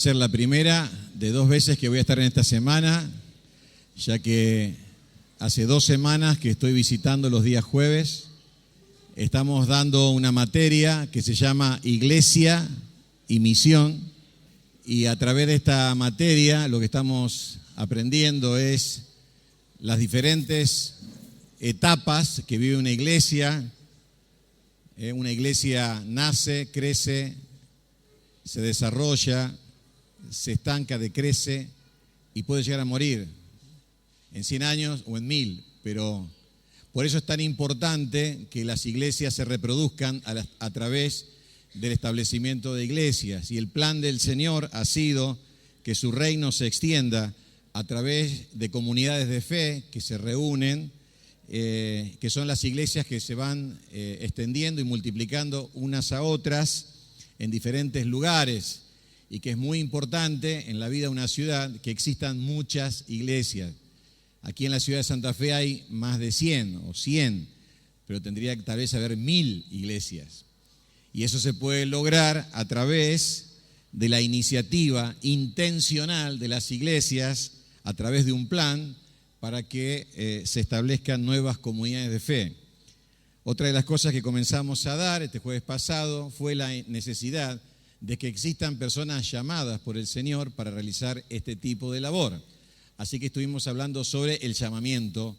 Ser la primera de 2 veces que voy a estar en esta semana, ya que hace 2 semanas que estoy visitando los días jueves. Estamos dando una materia que se llama Iglesia y Misión, y a través de esta materia lo que estamos aprendiendo es las diferentes etapas que vive una iglesia. Una iglesia nace, crece, se desarrolla, se estanca, decrece y puede llegar a morir en 100 años o en 1000, pero por eso es tan importante que las iglesias se reproduzcan a través del establecimiento de iglesias. Y el plan del Señor ha sido que su reino se extienda a través de comunidades de fe que se reúnen, que son las iglesias que se van extendiendo y multiplicando unas a otras en diferentes lugares, y que es muy importante en la vida de una ciudad que existan muchas iglesias. Aquí en la ciudad de Santa Fe hay más de 100 o 100, pero tendría que tal vez haber 1000 iglesias. Y eso se puede lograr a través de la iniciativa intencional de las iglesias, a través de un plan para que se establezcan nuevas comunidades de fe. Otra de las cosas que comenzamos a dar este jueves pasado fue la necesidad de que existan personas llamadas por el Señor para realizar este tipo de labor. Así que estuvimos hablando sobre el llamamiento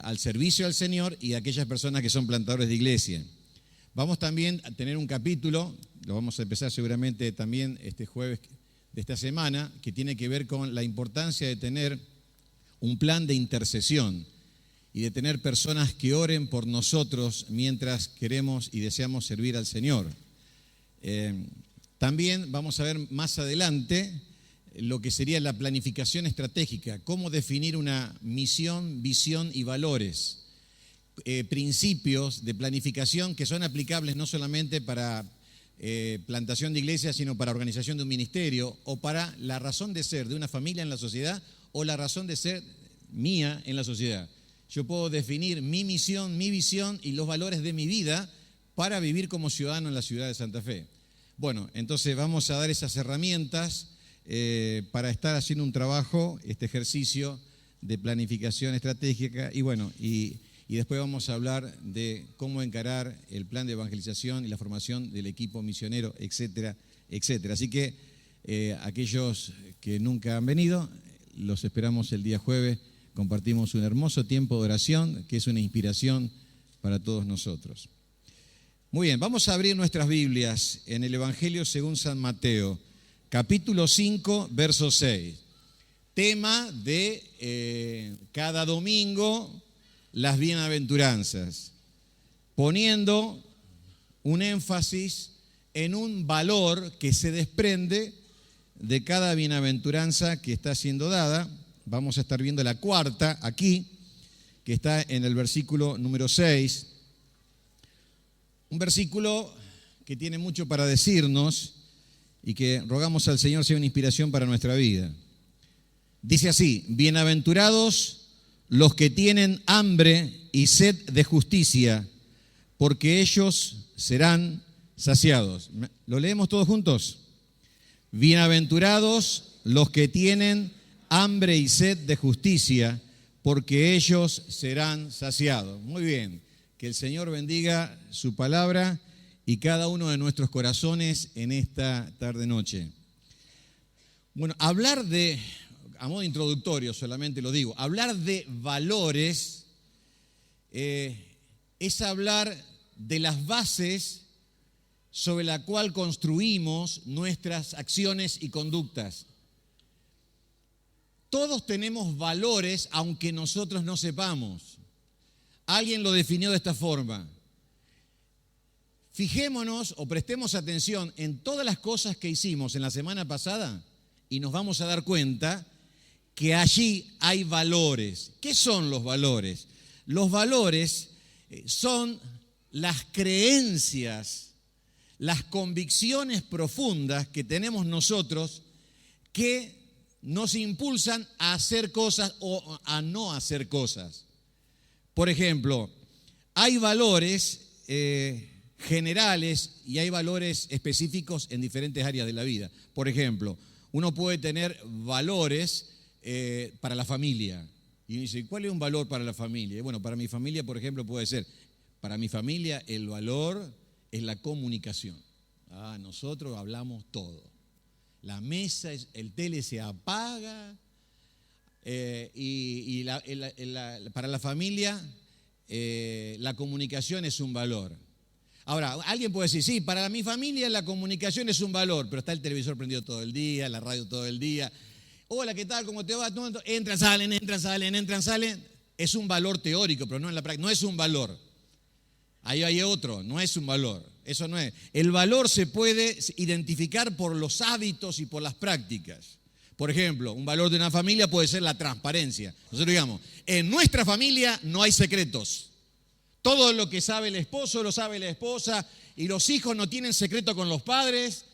al servicio al Señor y a aquellas personas que son plantadores de iglesia. Vamos también a tener un capítulo, lo vamos a empezar seguramente también este jueves de esta semana, que tiene que ver con la importancia de tener un plan de intercesión y de tener personas que oren por nosotros mientras queremos y deseamos servir al Señor. También vamos a ver más adelante lo que sería la planificación estratégica, cómo definir una misión, visión y valores, principios de planificación que son aplicables no solamente para plantación de iglesias, sino para organización de un ministerio o para la razón de ser de una familia en la sociedad o la razón de ser mía en la sociedad. Yo puedo definir mi misión, mi visión y los valores de mi vida para vivir como ciudadano en la ciudad de Santa Fe. Bueno, entonces vamos a dar esas herramientas para estar haciendo un trabajo, este ejercicio de planificación estratégica y después vamos a hablar de cómo encarar el plan de evangelización y la formación del equipo misionero, etcétera, etcétera. Así que aquellos que nunca han venido, los esperamos el día jueves. Compartimos un hermoso tiempo de oración que es una inspiración para todos nosotros. Muy bien, vamos a abrir nuestras Biblias en el Evangelio según San Mateo, capítulo 5, verso 6. Tema de cada domingo, las bienaventuranzas, poniendo un énfasis en un valor que se desprende de cada bienaventuranza que está siendo dada. Vamos a estar viendo la cuarta aquí, que está en el versículo número 6. Un versículo que tiene mucho para decirnos y que rogamos al Señor sea una inspiración para nuestra vida. Dice así: bienaventurados los que tienen hambre y sed de justicia, porque ellos serán saciados. ¿Lo leemos todos juntos? Bienaventurados los que tienen hambre y sed de justicia, porque ellos serán saciados. Muy bien. Que el Señor bendiga su palabra y cada uno de nuestros corazones en esta tarde-noche. Bueno, hablar de, a modo introductorio solamente lo digo, hablar de valores es hablar de las bases sobre la cual construimos nuestras acciones y conductas. Todos tenemos valores, aunque nosotros no sepamos. Alguien lo definió de esta forma: fijémonos o prestemos atención en todas las cosas que hicimos en la semana pasada y nos vamos a dar cuenta que allí hay valores. ¿Qué son los valores? Los valores son las creencias, las convicciones profundas que tenemos nosotros que nos impulsan a hacer cosas o a no hacer cosas. Por ejemplo, hay valores generales y hay valores específicos en diferentes áreas de la vida. Por ejemplo, uno puede tener valores para la familia. Y uno dice, ¿cuál es un valor para la familia? Y bueno, para mi familia, por ejemplo, puede ser, para mi familia el valor es la comunicación. Nosotros hablamos todo. La mesa, el tele se apaga para la familia la comunicación es un valor. Ahora, alguien puede decir, sí, para mi familia la comunicación es un valor, pero está el televisor prendido todo el día, la radio todo el día. Hola, ¿qué tal? ¿Cómo te va? Entran, salen, entran, salen, entran, salen. Es un valor teórico, pero no en la práctica. No es un valor. Ahí hay otro, no es un valor. Eso no es. El valor se puede identificar por los hábitos y por las prácticas. Por ejemplo, un valor de una familia puede ser la transparencia. Nosotros digamos, en nuestra familia no hay secretos. Todo lo que sabe el esposo lo sabe la esposa y los hijos no tienen secreto con los padres.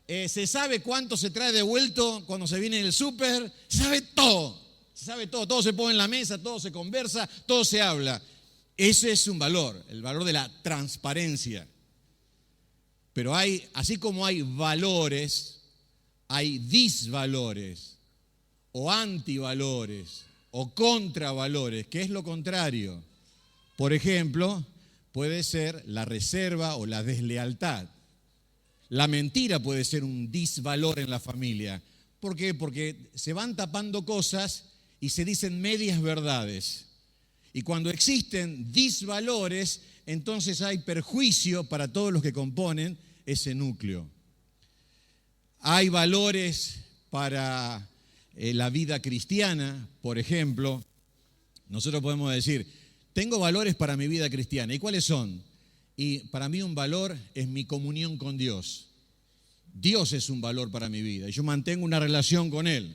Se sabe cuánto se trae devuelto cuando se viene del súper. Se sabe todo. Se sabe todo. Todo se pone en la mesa, todo se conversa, todo se habla. Ese es un valor, el valor de la transparencia. Pero así como hay valores, hay disvalores, o antivalores, o contravalores, que es lo contrario. Por ejemplo, puede ser la reserva o la deslealtad. La mentira puede ser un disvalor en la familia. ¿Por qué? Porque se van tapando cosas y se dicen medias verdades. Y cuando existen disvalores, entonces hay perjuicio para todos los que componen ese núcleo. Hay valores para la vida cristiana, por ejemplo. Nosotros podemos decir, tengo valores para mi vida cristiana. ¿Y cuáles son? Y para mí un valor es mi comunión con Dios. Dios es un valor para mi vida y yo mantengo una relación con Él.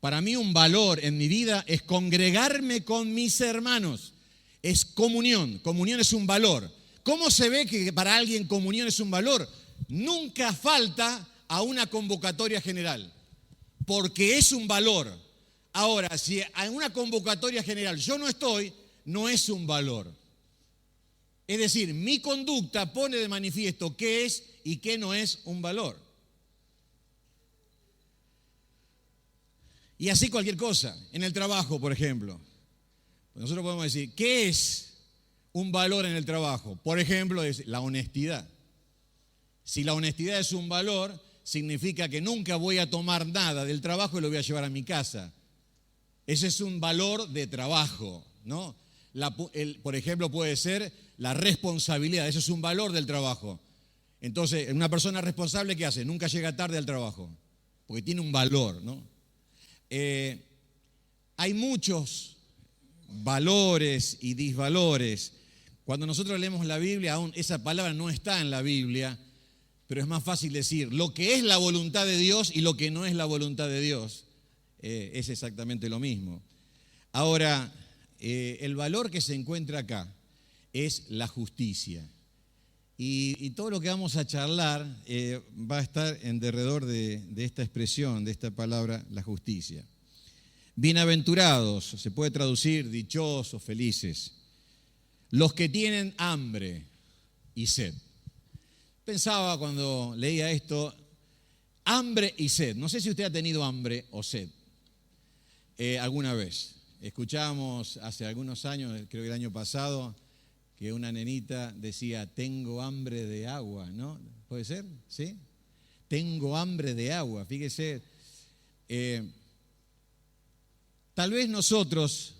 Para mí un valor en mi vida es congregarme con mis hermanos. Es comunión. Comunión es un valor. ¿Cómo se ve que para alguien comunión es un valor? Nunca falta a una convocatoria general, porque es un valor. Ahora, si en una convocatoria general yo no estoy, no es un valor. Es decir, mi conducta pone de manifiesto qué es y qué no es un valor. Y así cualquier cosa. En el trabajo, por ejemplo. Nosotros podemos decir, ¿qué es un valor en el trabajo? Por ejemplo, es la honestidad. Si la honestidad es un valor, significa que nunca voy a tomar nada del trabajo y lo voy a llevar a mi casa. Ese es un valor de trabajo, ¿no? Por ejemplo, puede ser la responsabilidad. Eso es un valor del trabajo. Entonces, una persona responsable, ¿qué hace? Nunca llega tarde al trabajo, porque tiene un valor, ¿no? Hay muchos valores y disvalores. Cuando nosotros leemos la Biblia, aún esa palabra no está en la Biblia, pero es más fácil decir lo que es la voluntad de Dios y lo que no es la voluntad de Dios. Es exactamente lo mismo. Ahora, el valor que se encuentra acá es la justicia. Y todo lo que vamos a charlar va a estar en derredor de esta expresión, de esta palabra, la justicia. Bienaventurados, se puede traducir dichosos, felices, los que tienen hambre y sed. Pensaba cuando leía esto, hambre y sed. No sé si usted ha tenido hambre o sed alguna vez. Escuchábamos hace algunos años, creo que el año pasado, que una nenita decía, tengo hambre de agua, ¿no? ¿Puede ser? ¿Sí? Tengo hambre de agua, fíjese. Tal vez nosotros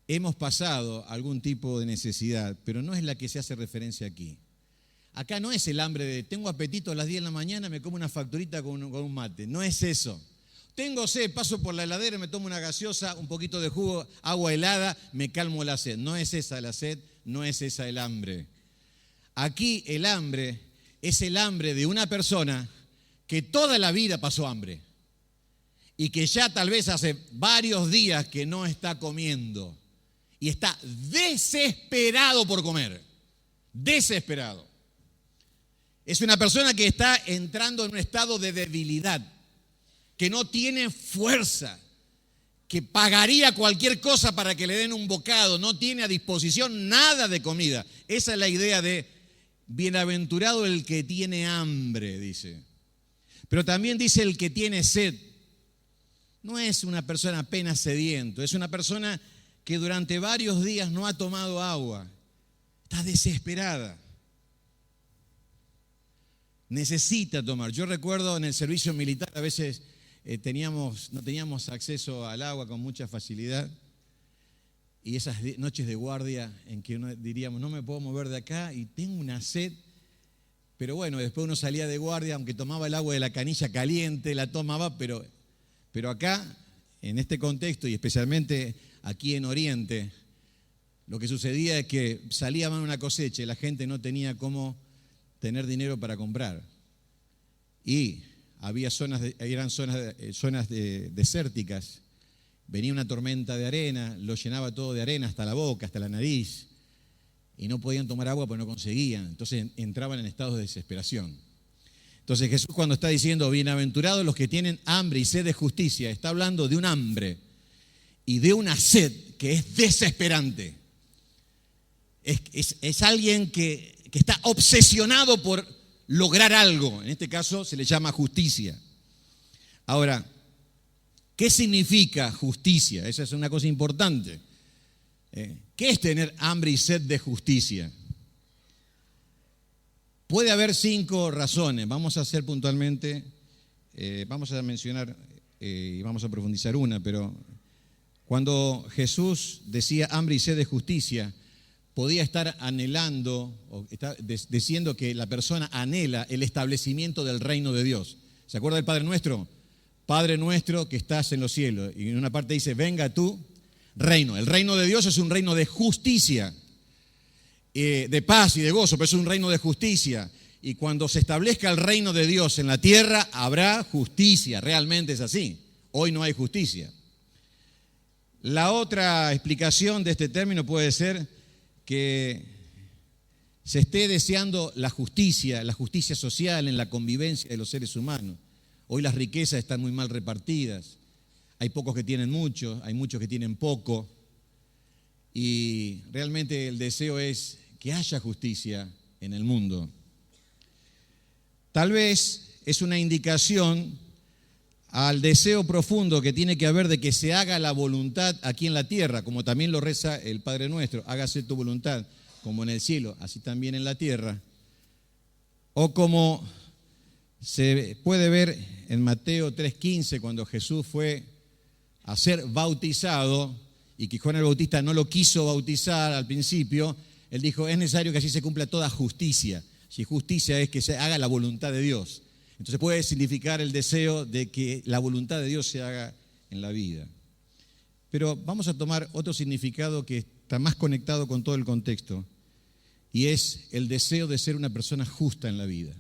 hemos pasado algún tipo de necesidad, pero no es la que se hace referencia aquí. Acá no es el hambre de, tengo apetito a las 10 de la mañana, me como una facturita con un mate. No es eso. Tengo sed, paso por la heladera, me tomo una gaseosa, un poquito de jugo, agua helada, me calmo la sed. No es esa la sed, no es esa el hambre. Aquí el hambre es el hambre de una persona que toda la vida pasó hambre y que ya tal vez hace varios días que no está comiendo y está desesperado por comer. Desesperado. Es una persona que está entrando en un estado de debilidad, que no tiene fuerza, que pagaría cualquier cosa para que le den un bocado, no tiene a disposición nada de comida. Esa es la idea de bienaventurado el que tiene hambre, dice. Pero también dice el que tiene sed. No es una persona apenas sediento, es una persona que durante varios días no ha tomado agua. Está desesperada. Necesita tomar. Yo recuerdo en el servicio militar a veces no teníamos acceso al agua con mucha facilidad. Y esas noches de guardia en que uno diríamos, no me puedo mover de acá y tengo una sed. Pero bueno, después uno salía de guardia, aunque tomaba el agua de la canilla caliente, la tomaba, pero acá, en este contexto y especialmente aquí en Oriente, lo que sucedía es que salía mal una cosecha y la gente no tenía cómo tener dinero para comprar. Y había eran zonas desérticas. Venía una tormenta de arena, lo llenaba todo de arena hasta la boca, hasta la nariz, y no podían tomar agua porque no conseguían. Entonces entraban en estados de desesperación. Entonces Jesús, cuando está diciendo bienaventurados los que tienen hambre y sed de justicia, está hablando de un hambre y de una sed que es desesperante. Es alguien que está obsesionado por lograr algo. En este caso se le llama justicia. Ahora, ¿qué significa justicia? Esa es una cosa importante. ¿Qué es tener hambre y sed de justicia? Puede haber 5 razones. Vamos a hacer puntualmente, vamos a mencionar y vamos a profundizar una, pero cuando Jesús decía hambre y sed de justicia, podía estar anhelando, o está diciendo que la persona anhela el establecimiento del reino de Dios. ¿Se acuerda del Padre Nuestro? Padre nuestro que estás en los cielos. Y en una parte dice, venga tu reino. El reino de Dios es un reino de justicia, de paz y de gozo, pero es un reino de justicia. Y cuando se establezca el reino de Dios en la tierra, habrá justicia. Realmente es así. Hoy no hay justicia. La otra explicación de este término puede ser que se esté deseando la justicia social en la convivencia de los seres humanos. Hoy las riquezas están muy mal repartidas. Hay pocos que tienen mucho, hay muchos que tienen poco. Y realmente el deseo es que haya justicia en el mundo. Tal vez es una indicación al deseo profundo que tiene que haber de que se haga la voluntad aquí en la tierra, como también lo reza el Padre Nuestro, hágase tu voluntad, como en el cielo, así también en la tierra. O como se puede ver en Mateo 3:15, cuando Jesús fue a ser bautizado y que Juan el Bautista no lo quiso bautizar al principio, él dijo, es necesario que así se cumpla toda justicia. Si justicia es que se haga la voluntad de Dios. Entonces puede significar el deseo de que la voluntad de Dios se haga en la vida. Pero vamos a tomar otro significado que está más conectado con todo el contexto, y es el deseo de ser una persona justa en la vida.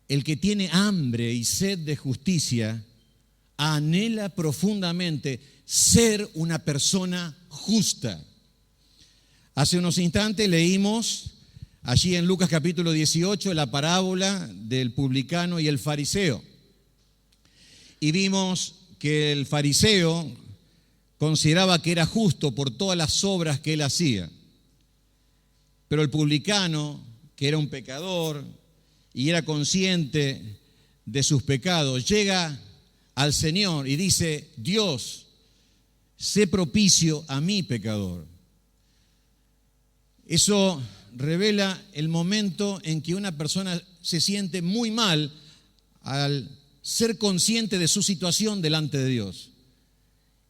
El que tiene hambre y sed de justicia anhela profundamente ser una persona justa. Hace unos instantes leímos allí en Lucas capítulo 18 la parábola del publicano y el fariseo. Y vimos que el fariseo consideraba que era justo por todas las obras que él hacía. Pero el publicano, que era un pecador y era consciente de sus pecados, llega al Señor y dice, Dios, sé propicio a mi pecador. Eso revela el momento en que una persona se siente muy mal al ser consciente de su situación delante de Dios.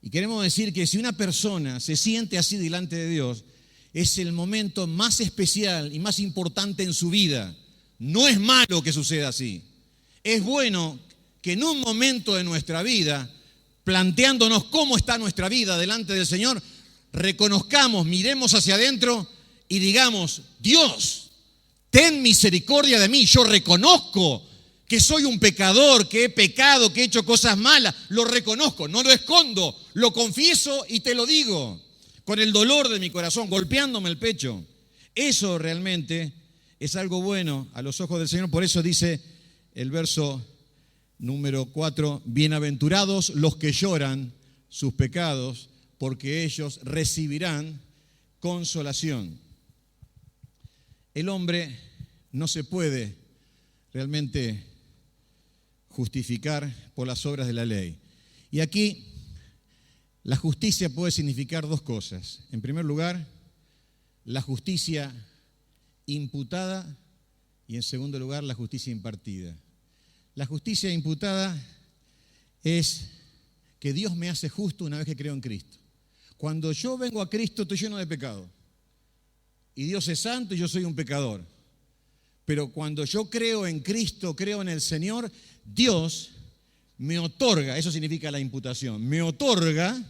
Y queremos decir que si una persona se siente así delante de Dios, es el momento más especial y más importante en su vida. No es malo que suceda así. Es bueno que en un momento de nuestra vida, planteándonos cómo está nuestra vida delante del Señor, reconozcamos, miremos hacia adentro y digamos, Dios, ten misericordia de mí. Yo reconozco que soy un pecador, que he pecado, que he hecho cosas malas. Lo reconozco, no lo escondo, lo confieso y te lo digo, con el dolor de mi corazón, golpeándome el pecho. Eso realmente es algo bueno a los ojos del Señor. Por eso dice el verso número 4, bienaventurados los que lloran sus pecados, porque ellos recibirán consolación. El hombre no se puede realmente justificar por las obras de la ley. Y aquí la justicia puede significar dos cosas. En primer lugar, la justicia imputada y en segundo lugar, la justicia impartida. La justicia imputada es que Dios me hace justo una vez que creo en Cristo. Cuando yo vengo a Cristo estoy lleno de pecado. Y Dios es santo y yo soy un pecador. Pero cuando yo creo en Cristo, creo en el Señor, Dios me otorga, eso significa la imputación, me otorga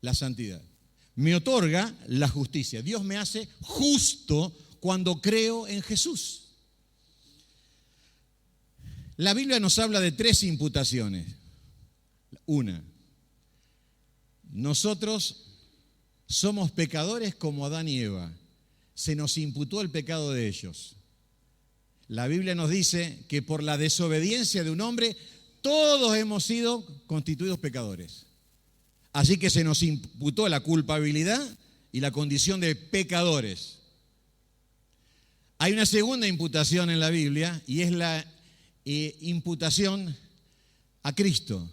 la santidad, me otorga la justicia. Dios me hace justo cuando creo en Jesús. La Biblia nos habla de tres imputaciones. Una, nosotros somos pecadores como Adán y Eva. Se nos imputó el pecado de ellos. La Biblia nos dice que por la desobediencia de un hombre, todos hemos sido constituidos pecadores. Así que se nos imputó la culpabilidad y la condición de pecadores. Hay una segunda imputación en la Biblia y es la imputación a Cristo.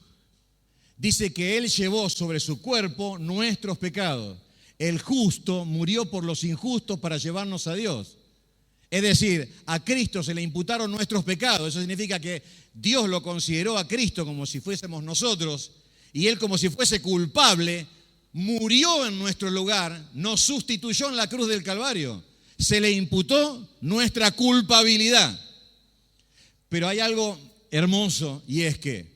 Dice que Él llevó sobre su cuerpo nuestros pecados. El justo murió por los injustos para llevarnos a Dios. Es decir, a Cristo se le imputaron nuestros pecados. Eso significa que Dios lo consideró a Cristo como si fuésemos nosotros y Él como si fuese culpable, murió en nuestro lugar, nos sustituyó en la cruz del Calvario. Se le imputó nuestra culpabilidad. Pero hay algo hermoso y es que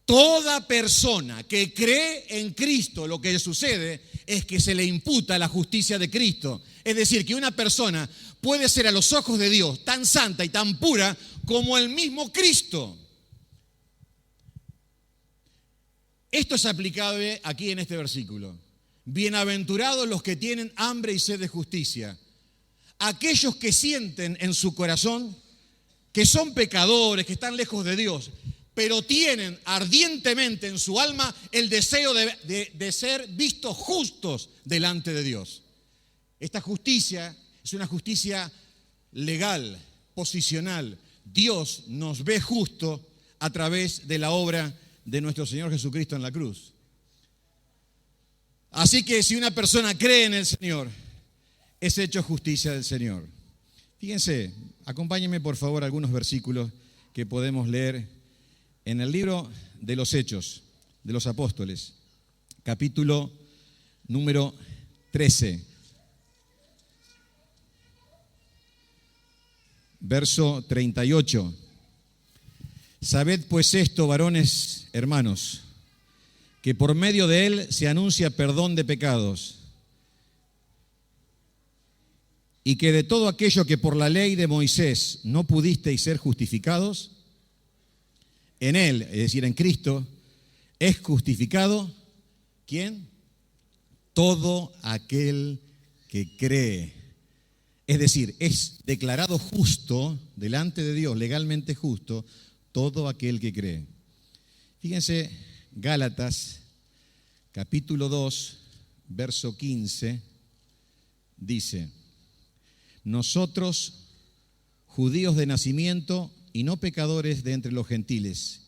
toda persona que cree en Cristo, lo que sucede es que se le imputa la justicia de Cristo. Es decir, que una persona puede ser a los ojos de Dios tan santa y tan pura como el mismo Cristo. Esto es aplicable aquí en este versículo. Bienaventurados los que tienen hambre y sed de justicia. Aquellos que sienten en su corazón que son pecadores, que están lejos de Dios, pero tienen ardientemente en su alma el deseo de ser vistos justos delante de Dios. Esta justicia es una justicia legal, posicional. Dios nos ve justo a través de la obra de nuestro Señor Jesucristo en la cruz. Así que si una persona cree en el Señor, es hecho justicia del Señor. Fíjense, acompáñenme por favor a algunos versículos que podemos leer en el libro de los Hechos de los Apóstoles, capítulo número 13, verso 38. Sabed pues esto, varones hermanos, que por medio de él se anuncia perdón de pecados, y que de todo aquello que por la ley de Moisés no pudisteis ser justificados, en él, es decir, en Cristo, es justificado, ¿quién? Todo aquel que cree. Es decir, es declarado justo delante de Dios, legalmente justo, todo aquel que cree. Fíjense, Gálatas, capítulo 2, verso 15, dice: nosotros, judíos de nacimiento y no pecadores de entre los gentiles,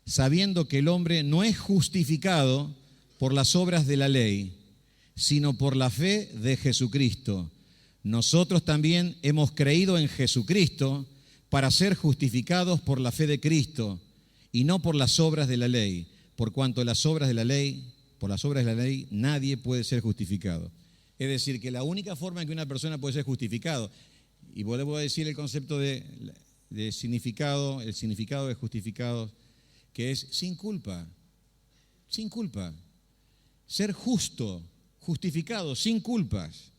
sabiendo que el hombre no es justificado por las obras de la ley, sino por la fe de Jesucristo. Nosotros también hemos creído en Jesucristo para ser justificados por la fe de Cristo y no por las obras de la ley, por cuanto por las obras de la ley nadie puede ser justificado. Es decir, que la única forma en que una persona puede ser justificado, y vuelvo a decir el concepto de significado, el significado de justificado, que es sin culpa, sin culpa. Ser justo, justificado, sin culpas,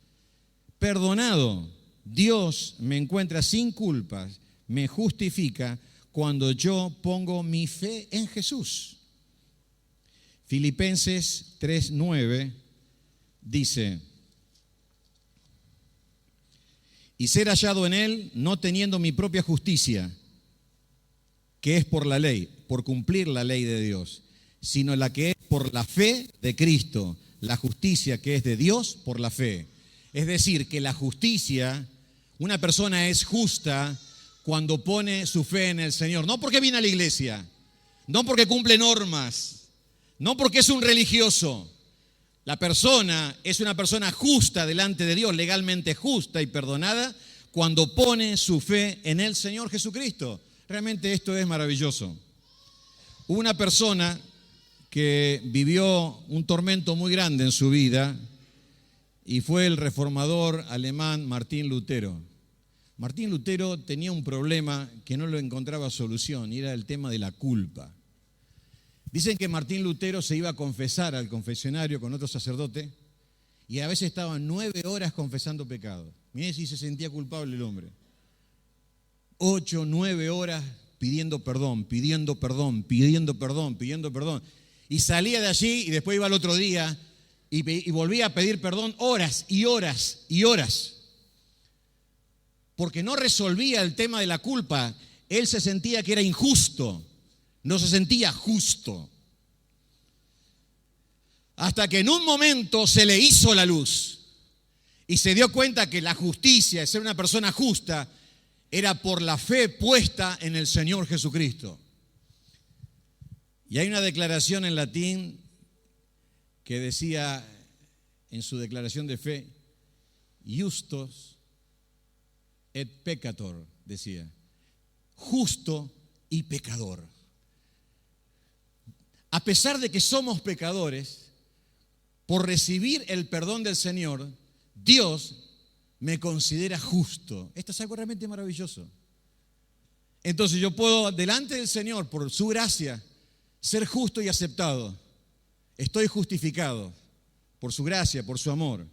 perdonado. Dios me encuentra sin culpas, me justifica cuando yo pongo mi fe en Jesús. Filipenses 3:9 dice: y ser hallado en él, no teniendo mi propia justicia, que es por la ley, por cumplir la ley de Dios, sino la que es por la fe de Cristo, la justicia que es de Dios por la fe. Es decir, que la justicia, una persona es justa cuando pone su fe en el Señor. No porque viene a la iglesia, no porque cumple normas, no porque es un religioso. La persona es una persona justa delante de Dios, legalmente justa y perdonada, cuando pone su fe en el Señor Jesucristo. Realmente esto es maravilloso. Hubo una persona que vivió un tormento muy grande en su vida y fue el reformador alemán Martín Lutero. Martín Lutero tenía un problema que no lo encontraba solución y era el tema de la culpa. Dicen que Martín Lutero se iba a confesar al confesionario con otro sacerdote y a veces estaba 9 horas confesando pecado. Mirá si se sentía culpable el hombre. 8, 9 horas pidiendo perdón, pidiendo perdón, pidiendo perdón, pidiendo perdón. Y salía de allí y después iba al otro día y volvía a pedir perdón horas y horas y horas. Porque no resolvía el tema de la culpa. Él se sentía que era injusto, no se sentía justo. Hasta que en un momento se le hizo la luz y se dio cuenta que la justicia, de ser una persona justa, era por la fe puesta en el Señor Jesucristo. Y hay una declaración en latín que decía en su declaración de fe, justos et peccator, decía, justo y pecador. A pesar de que somos pecadores, por recibir el perdón del Señor, Dios me considera justo. Esto es algo realmente maravilloso. Entonces yo puedo, delante del Señor, por su gracia, ser justo y aceptado. Estoy justificado por su gracia, por su amor.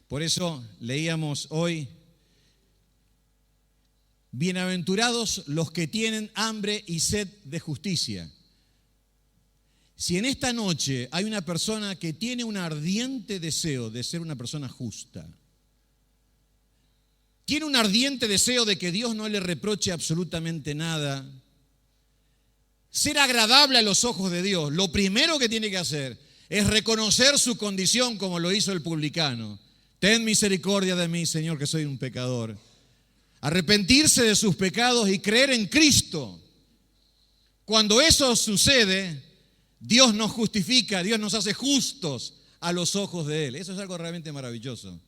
Por eso leíamos hoy, bienaventurados los que tienen hambre y sed de justicia. Si en esta noche hay una persona que tiene un ardiente deseo de ser una persona justa, tiene un ardiente deseo de que Dios no le reproche absolutamente nada, ser agradable a los ojos de Dios, lo primero que tiene que hacer es reconocer su condición como lo hizo el publicano. Ten misericordia de mí, Señor, que soy un pecador. Arrepentirse de sus pecados y creer en Cristo. Cuando eso sucede, Dios nos justifica, Dios nos hace justos a los ojos de Él. Eso es algo realmente maravilloso.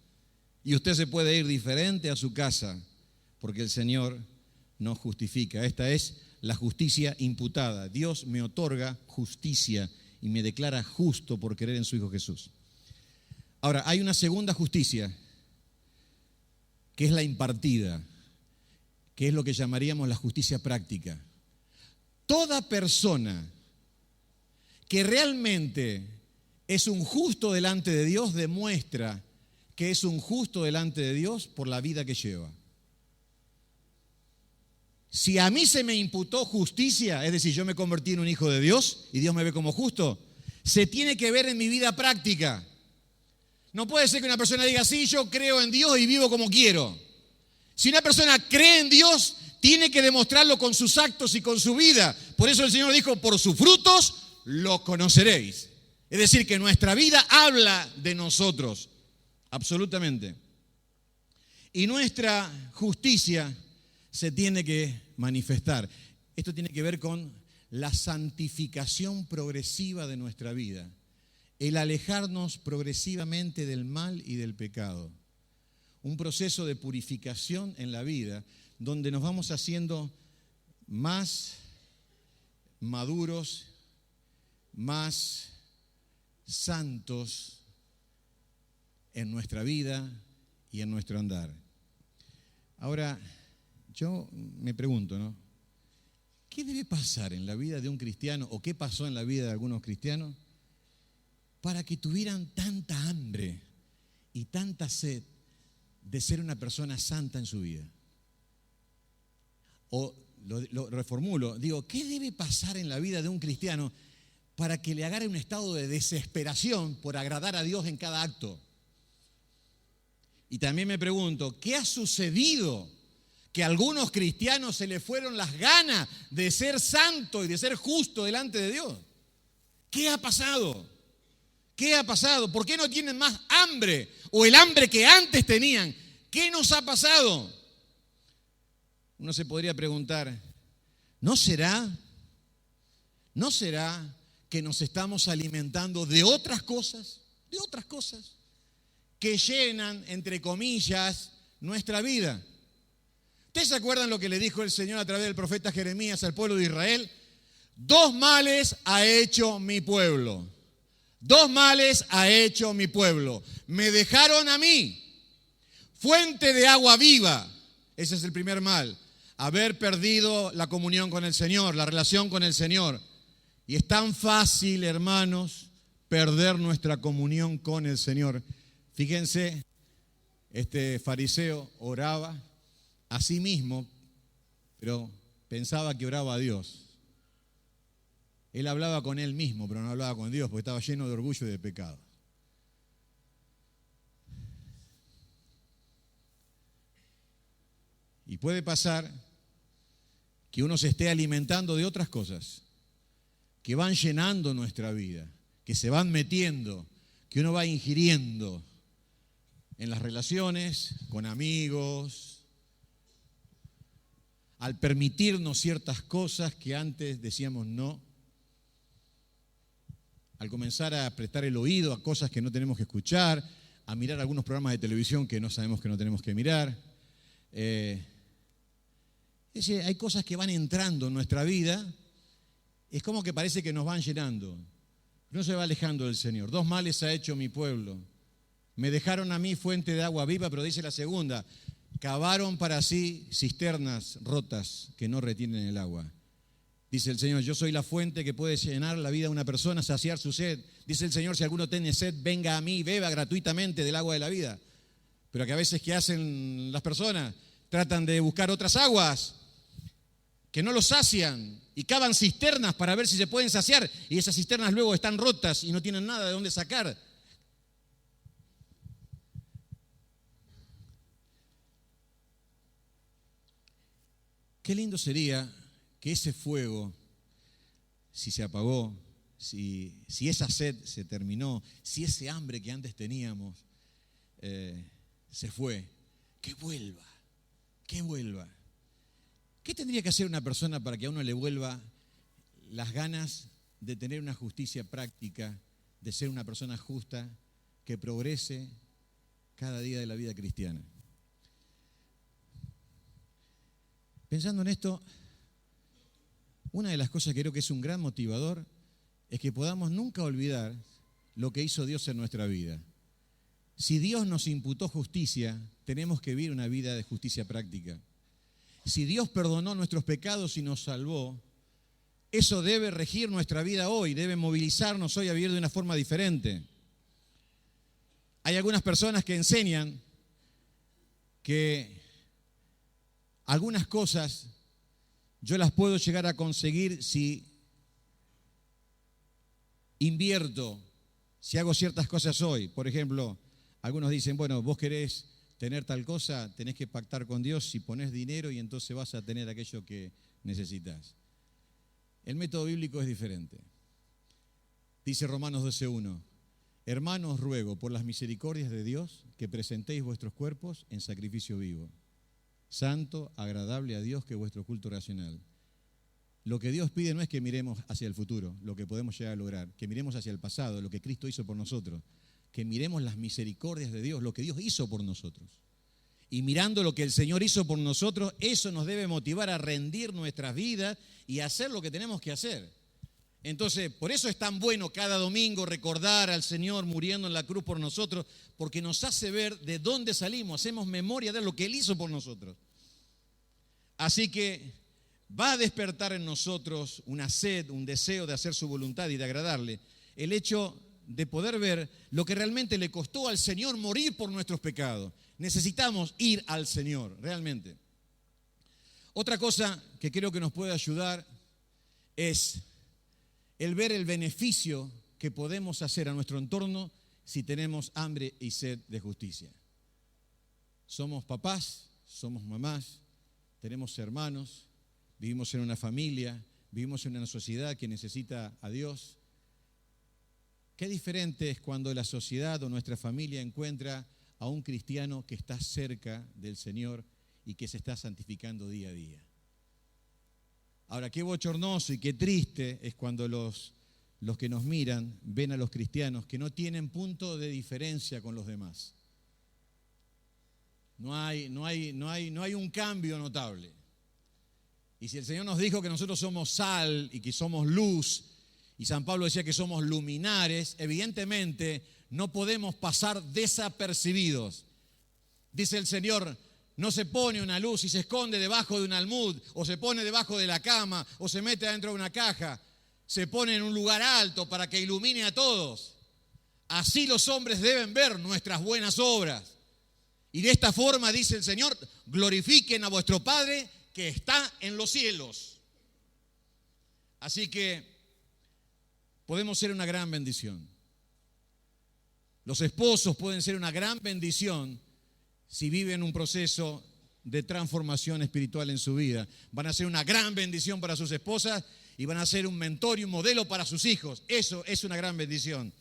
Y usted se puede ir diferente a su casa porque el Señor nos justifica. Esta es la justicia imputada. Dios me otorga justicia y me declara justo por creer en su Hijo Jesús. Ahora, hay una segunda justicia que es la impartida, que es lo que llamaríamos la justicia práctica. Toda persona que realmente es un justo delante de Dios demuestra que es un justo delante de Dios por la vida que lleva. Si a mí se me imputó justicia, es decir, yo me convertí en un hijo de Dios y Dios me ve como justo, se tiene que ver en mi vida práctica. No puede ser que una persona diga, sí, yo creo en Dios y vivo como quiero. Si una persona cree en Dios, tiene que demostrarlo con sus actos y con su vida. Por eso el Señor dijo, por sus frutos lo conoceréis. Es decir, que nuestra vida habla de nosotros, absolutamente. Y nuestra justicia se tiene que manifestar. Esto tiene que ver con la santificación progresiva de nuestra vida, el alejarnos progresivamente del mal y del pecado. Un proceso de purificación en la vida donde nos vamos haciendo más maduros, más santos en nuestra vida y en nuestro andar. Ahora, yo me pregunto, ¿no? ¿Qué debe pasar en la vida de un cristiano o qué pasó en la vida de algunos cristianos para que tuvieran tanta hambre y tanta sed de ser una persona santa en su vida? O lo reformulo, digo, ¿qué debe pasar en la vida de un cristiano para que le agarre un estado de desesperación por agradar a Dios en cada acto? Y también me pregunto, ¿qué ha sucedido que a algunos cristianos se les fueron las ganas de ser santo y de ser justo delante de Dios? ¿Qué ha pasado? ¿Qué ha pasado? ¿Por qué no tienen más hambre o el hambre que antes tenían? ¿Qué nos ha pasado? Uno se podría preguntar, ¿no será que nos estamos alimentando de otras cosas? De otras cosas que llenan, entre comillas, nuestra vida. ¿Ustedes se acuerdan lo que le dijo el Señor a través del profeta Jeremías al pueblo de Israel? 2 males ha hecho mi pueblo. 2 males ha hecho mi pueblo. Me dejaron a mí, fuente de agua viva. Ese es el primer mal. Haber perdido la comunión con el Señor, la relación con el Señor. Y es tan fácil, hermanos, perder nuestra comunión con el Señor. Fíjense, este fariseo oraba a sí mismo, pero pensaba que oraba a Dios. Él hablaba con él mismo, pero no hablaba con Dios, porque estaba lleno de orgullo y de pecado. Y puede pasar que uno se esté alimentando de otras cosas que van llenando nuestra vida, que se van metiendo, que uno va ingiriendo en las relaciones, con amigos, al permitirnos ciertas cosas que antes decíamos no, al comenzar a prestar el oído a cosas que no tenemos que escuchar, a mirar algunos programas de televisión que no sabemos que no tenemos que mirar. Hay cosas que van entrando en nuestra vida, es como que parece que nos van llenando. No se va alejando del Señor. 2 males ha hecho mi pueblo. Me dejaron a mí fuente de agua viva, pero dice la segunda, cavaron para sí cisternas rotas que no retienen el agua. Dice el Señor, yo soy la fuente que puede llenar la vida de una persona, saciar su sed. Dice el Señor, si alguno tiene sed, venga a mí, beba gratuitamente del agua de la vida. Pero que a veces, ¿qué hacen las personas? Tratan de buscar otras aguas que no los sacian y cavan cisternas para ver si se pueden saciar, y esas cisternas luego están rotas y no tienen nada de dónde sacar. Qué lindo sería que ese fuego, si se apagó, si esa sed se terminó, si ese hambre que antes teníamos se fue, que vuelva, que vuelva. ¿Qué tendría que hacer una persona para que a uno le vuelva las ganas de tener una justicia práctica, de ser una persona justa, que progrese cada día de la vida cristiana? Pensando en esto, una de las cosas que creo que es un gran motivador es que podamos nunca olvidar lo que hizo Dios en nuestra vida. Si Dios nos imputó justicia, tenemos que vivir una vida de justicia práctica. Si Dios perdonó nuestros pecados y nos salvó, eso debe regir nuestra vida hoy, debe movilizarnos hoy a vivir de una forma diferente. Hay algunas personas que enseñan que algunas cosas yo las puedo llegar a conseguir si invierto, si hago ciertas cosas hoy. Por ejemplo, algunos dicen, bueno, vos querés tener tal cosa, tenés que pactar con Dios si ponés dinero y entonces vas a tener aquello que necesitas. El método bíblico es diferente. Dice Romanos 12:1, hermanos, ruego por las misericordias de Dios que presentéis vuestros cuerpos en sacrificio vivo, santo, agradable a Dios, que es vuestro culto racional. Lo que Dios pide no es que miremos hacia el futuro, lo que podemos llegar a lograr, que miremos hacia el pasado, lo que Cristo hizo por nosotros, que miremos las misericordias de Dios, lo que Dios hizo por nosotros. Y mirando lo que el Señor hizo por nosotros, eso nos debe motivar a rendir nuestras vidas y a hacer lo que tenemos que hacer. Entonces, por eso es tan bueno cada domingo recordar al Señor muriendo en la cruz por nosotros, porque nos hace ver de dónde salimos, hacemos memoria de lo que Él hizo por nosotros. Así que va a despertar en nosotros una sed, un deseo de hacer su voluntad y de agradarle, el hecho de poder ver lo que realmente le costó al Señor morir por nuestros pecados. Necesitamos ir al Señor, realmente. Otra cosa que creo que nos puede ayudar es el ver el beneficio que podemos hacer a nuestro entorno si tenemos hambre y sed de justicia. Somos papás, somos mamás, tenemos hermanos, vivimos en una familia, vivimos en una sociedad que necesita a Dios. Qué diferente es cuando la sociedad o nuestra familia encuentra a un cristiano que está cerca del Señor y que se está santificando día a día. Ahora, qué bochornoso y qué triste es cuando los que nos miran ven a los cristianos que no tienen punto de diferencia con los demás. No hay un cambio notable. Y si el Señor nos dijo que nosotros somos sal y que somos luz, y San Pablo decía que somos luminares, evidentemente no podemos pasar desapercibidos. Dice el Señor, no se pone una luz y se esconde debajo de un almud, o se pone debajo de la cama, o se mete dentro de una caja. Se pone en un lugar alto para que ilumine a todos. Así los hombres deben ver nuestras buenas obras. Y de esta forma, dice el Señor, glorifiquen a vuestro Padre que está en los cielos. Así que podemos ser una gran bendición. Los esposos pueden ser una gran bendición si viven un proceso de transformación espiritual en su vida. Van a ser una gran bendición para sus esposas y van a ser un mentor y un modelo para sus hijos. Eso es una gran bendición.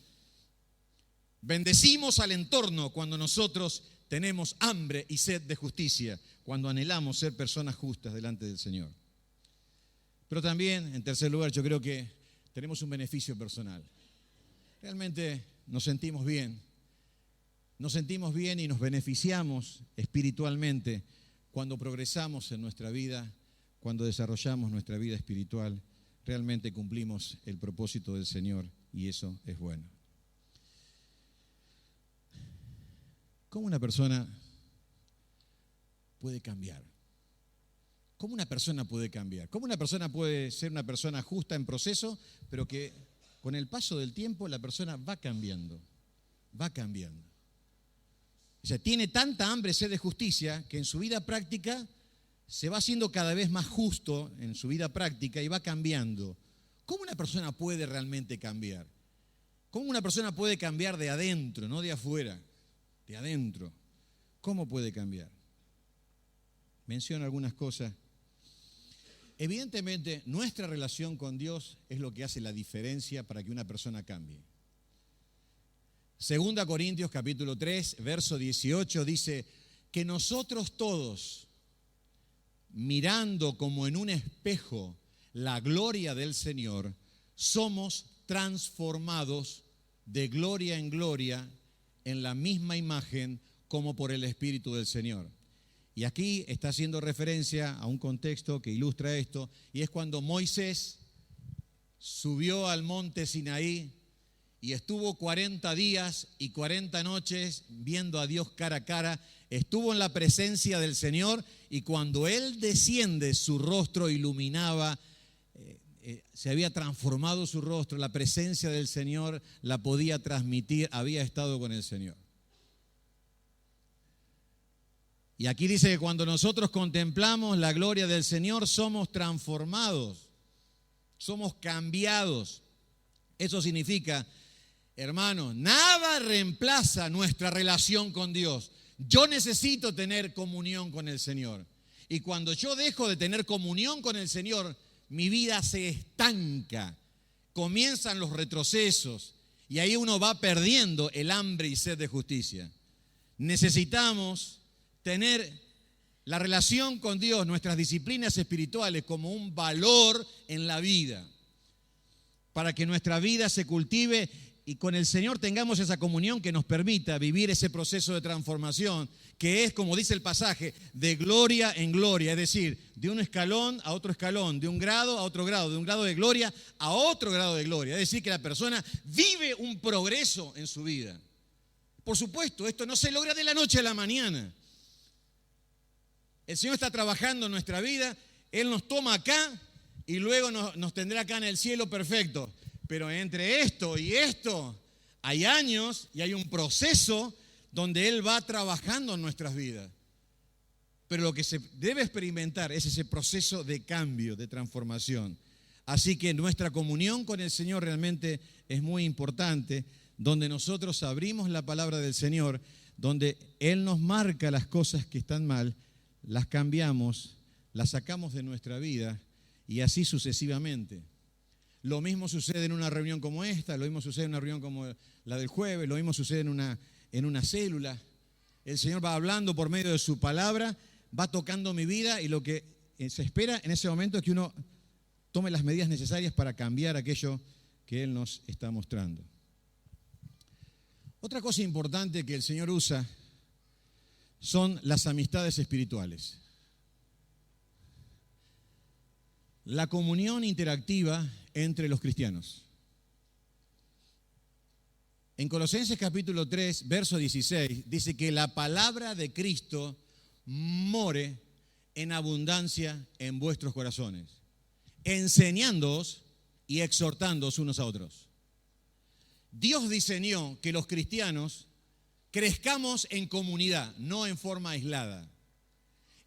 Bendecimos al entorno cuando nosotros tenemos hambre y sed de justicia, cuando anhelamos ser personas justas delante del Señor. Pero también, en tercer lugar, yo creo que tenemos un beneficio personal. Realmente nos sentimos bien y nos beneficiamos espiritualmente cuando progresamos en nuestra vida, cuando desarrollamos nuestra vida espiritual. Realmente cumplimos el propósito del Señor y eso es bueno. ¿Cómo una persona puede cambiar? ¿Cómo una persona puede cambiar? ¿Cómo una persona puede ser una persona justa en proceso, pero que con el paso del tiempo la persona va cambiando? Va cambiando. O sea, tiene tanta hambre y sed de justicia que en su vida práctica se va haciendo cada vez más justo en su vida práctica y va cambiando. ¿Cómo una persona puede realmente cambiar? ¿Cómo una persona puede cambiar de adentro, no de afuera? De adentro. ¿Cómo puede cambiar? Menciono algunas cosas. Evidentemente, nuestra relación con Dios es lo que hace la diferencia para que una persona cambie. 2 Corintios capítulo 3, verso 18 dice que nosotros todos, mirando como en un espejo la gloria del Señor, somos transformados de gloria en gloria en la misma imagen como por el Espíritu del Señor. Y aquí está haciendo referencia a un contexto que ilustra esto, y es cuando Moisés subió al monte Sinaí y estuvo 40 días y 40 noches viendo a Dios cara a cara, estuvo en la presencia del Señor, y cuando Él desciende, su rostro iluminaba, se había transformado su rostro, la presencia del Señor la podía transmitir, había estado con el Señor. Y aquí dice que cuando nosotros contemplamos la gloria del Señor, somos transformados, somos cambiados. Eso significa, hermanos, nada reemplaza nuestra relación con Dios. Yo necesito tener comunión con el Señor. Y cuando yo dejo de tener comunión con el Señor, mi vida se estanca, comienzan los retrocesos y ahí uno va perdiendo el hambre y sed de justicia. Necesitamos tener la relación con Dios, nuestras disciplinas espirituales como un valor en la vida, para que nuestra vida se cultive y con el Señor tengamos esa comunión que nos permita vivir ese proceso de transformación, que es, como dice el pasaje, de gloria en gloria, es decir, de un escalón a otro escalón, de un grado a otro grado, de un grado de gloria a otro grado de gloria. Es decir, que la persona vive un progreso en su vida. Por supuesto, esto no se logra de la noche a la mañana. El Señor está trabajando en nuestra vida, Él nos toma acá y luego nos tendrá acá en el cielo perfecto. Pero entre esto y esto hay años y hay un proceso donde Él va trabajando en nuestras vidas. Pero lo que se debe experimentar es ese proceso de cambio, de transformación. Así que nuestra comunión con el Señor realmente es muy importante, donde nosotros abrimos la palabra del Señor, donde Él nos marca las cosas que están mal, las cambiamos, las sacamos de nuestra vida y así sucesivamente. Lo mismo sucede en una reunión como esta, lo mismo sucede en una reunión como la del jueves, lo mismo sucede en una célula. El Señor va hablando por medio de su palabra, va tocando mi vida y lo que se espera en ese momento es que uno tome las medidas necesarias para cambiar aquello que Él nos está mostrando. Otra cosa importante que el Señor usa son las amistades espirituales. La comunión interactiva entre los cristianos. En Colosenses capítulo 3, verso 16, dice que la palabra de Cristo more en abundancia en vuestros corazones, enseñándoos y exhortándoos unos a otros. Dios diseñó que los cristianos crezcamos en comunidad, no en forma aislada.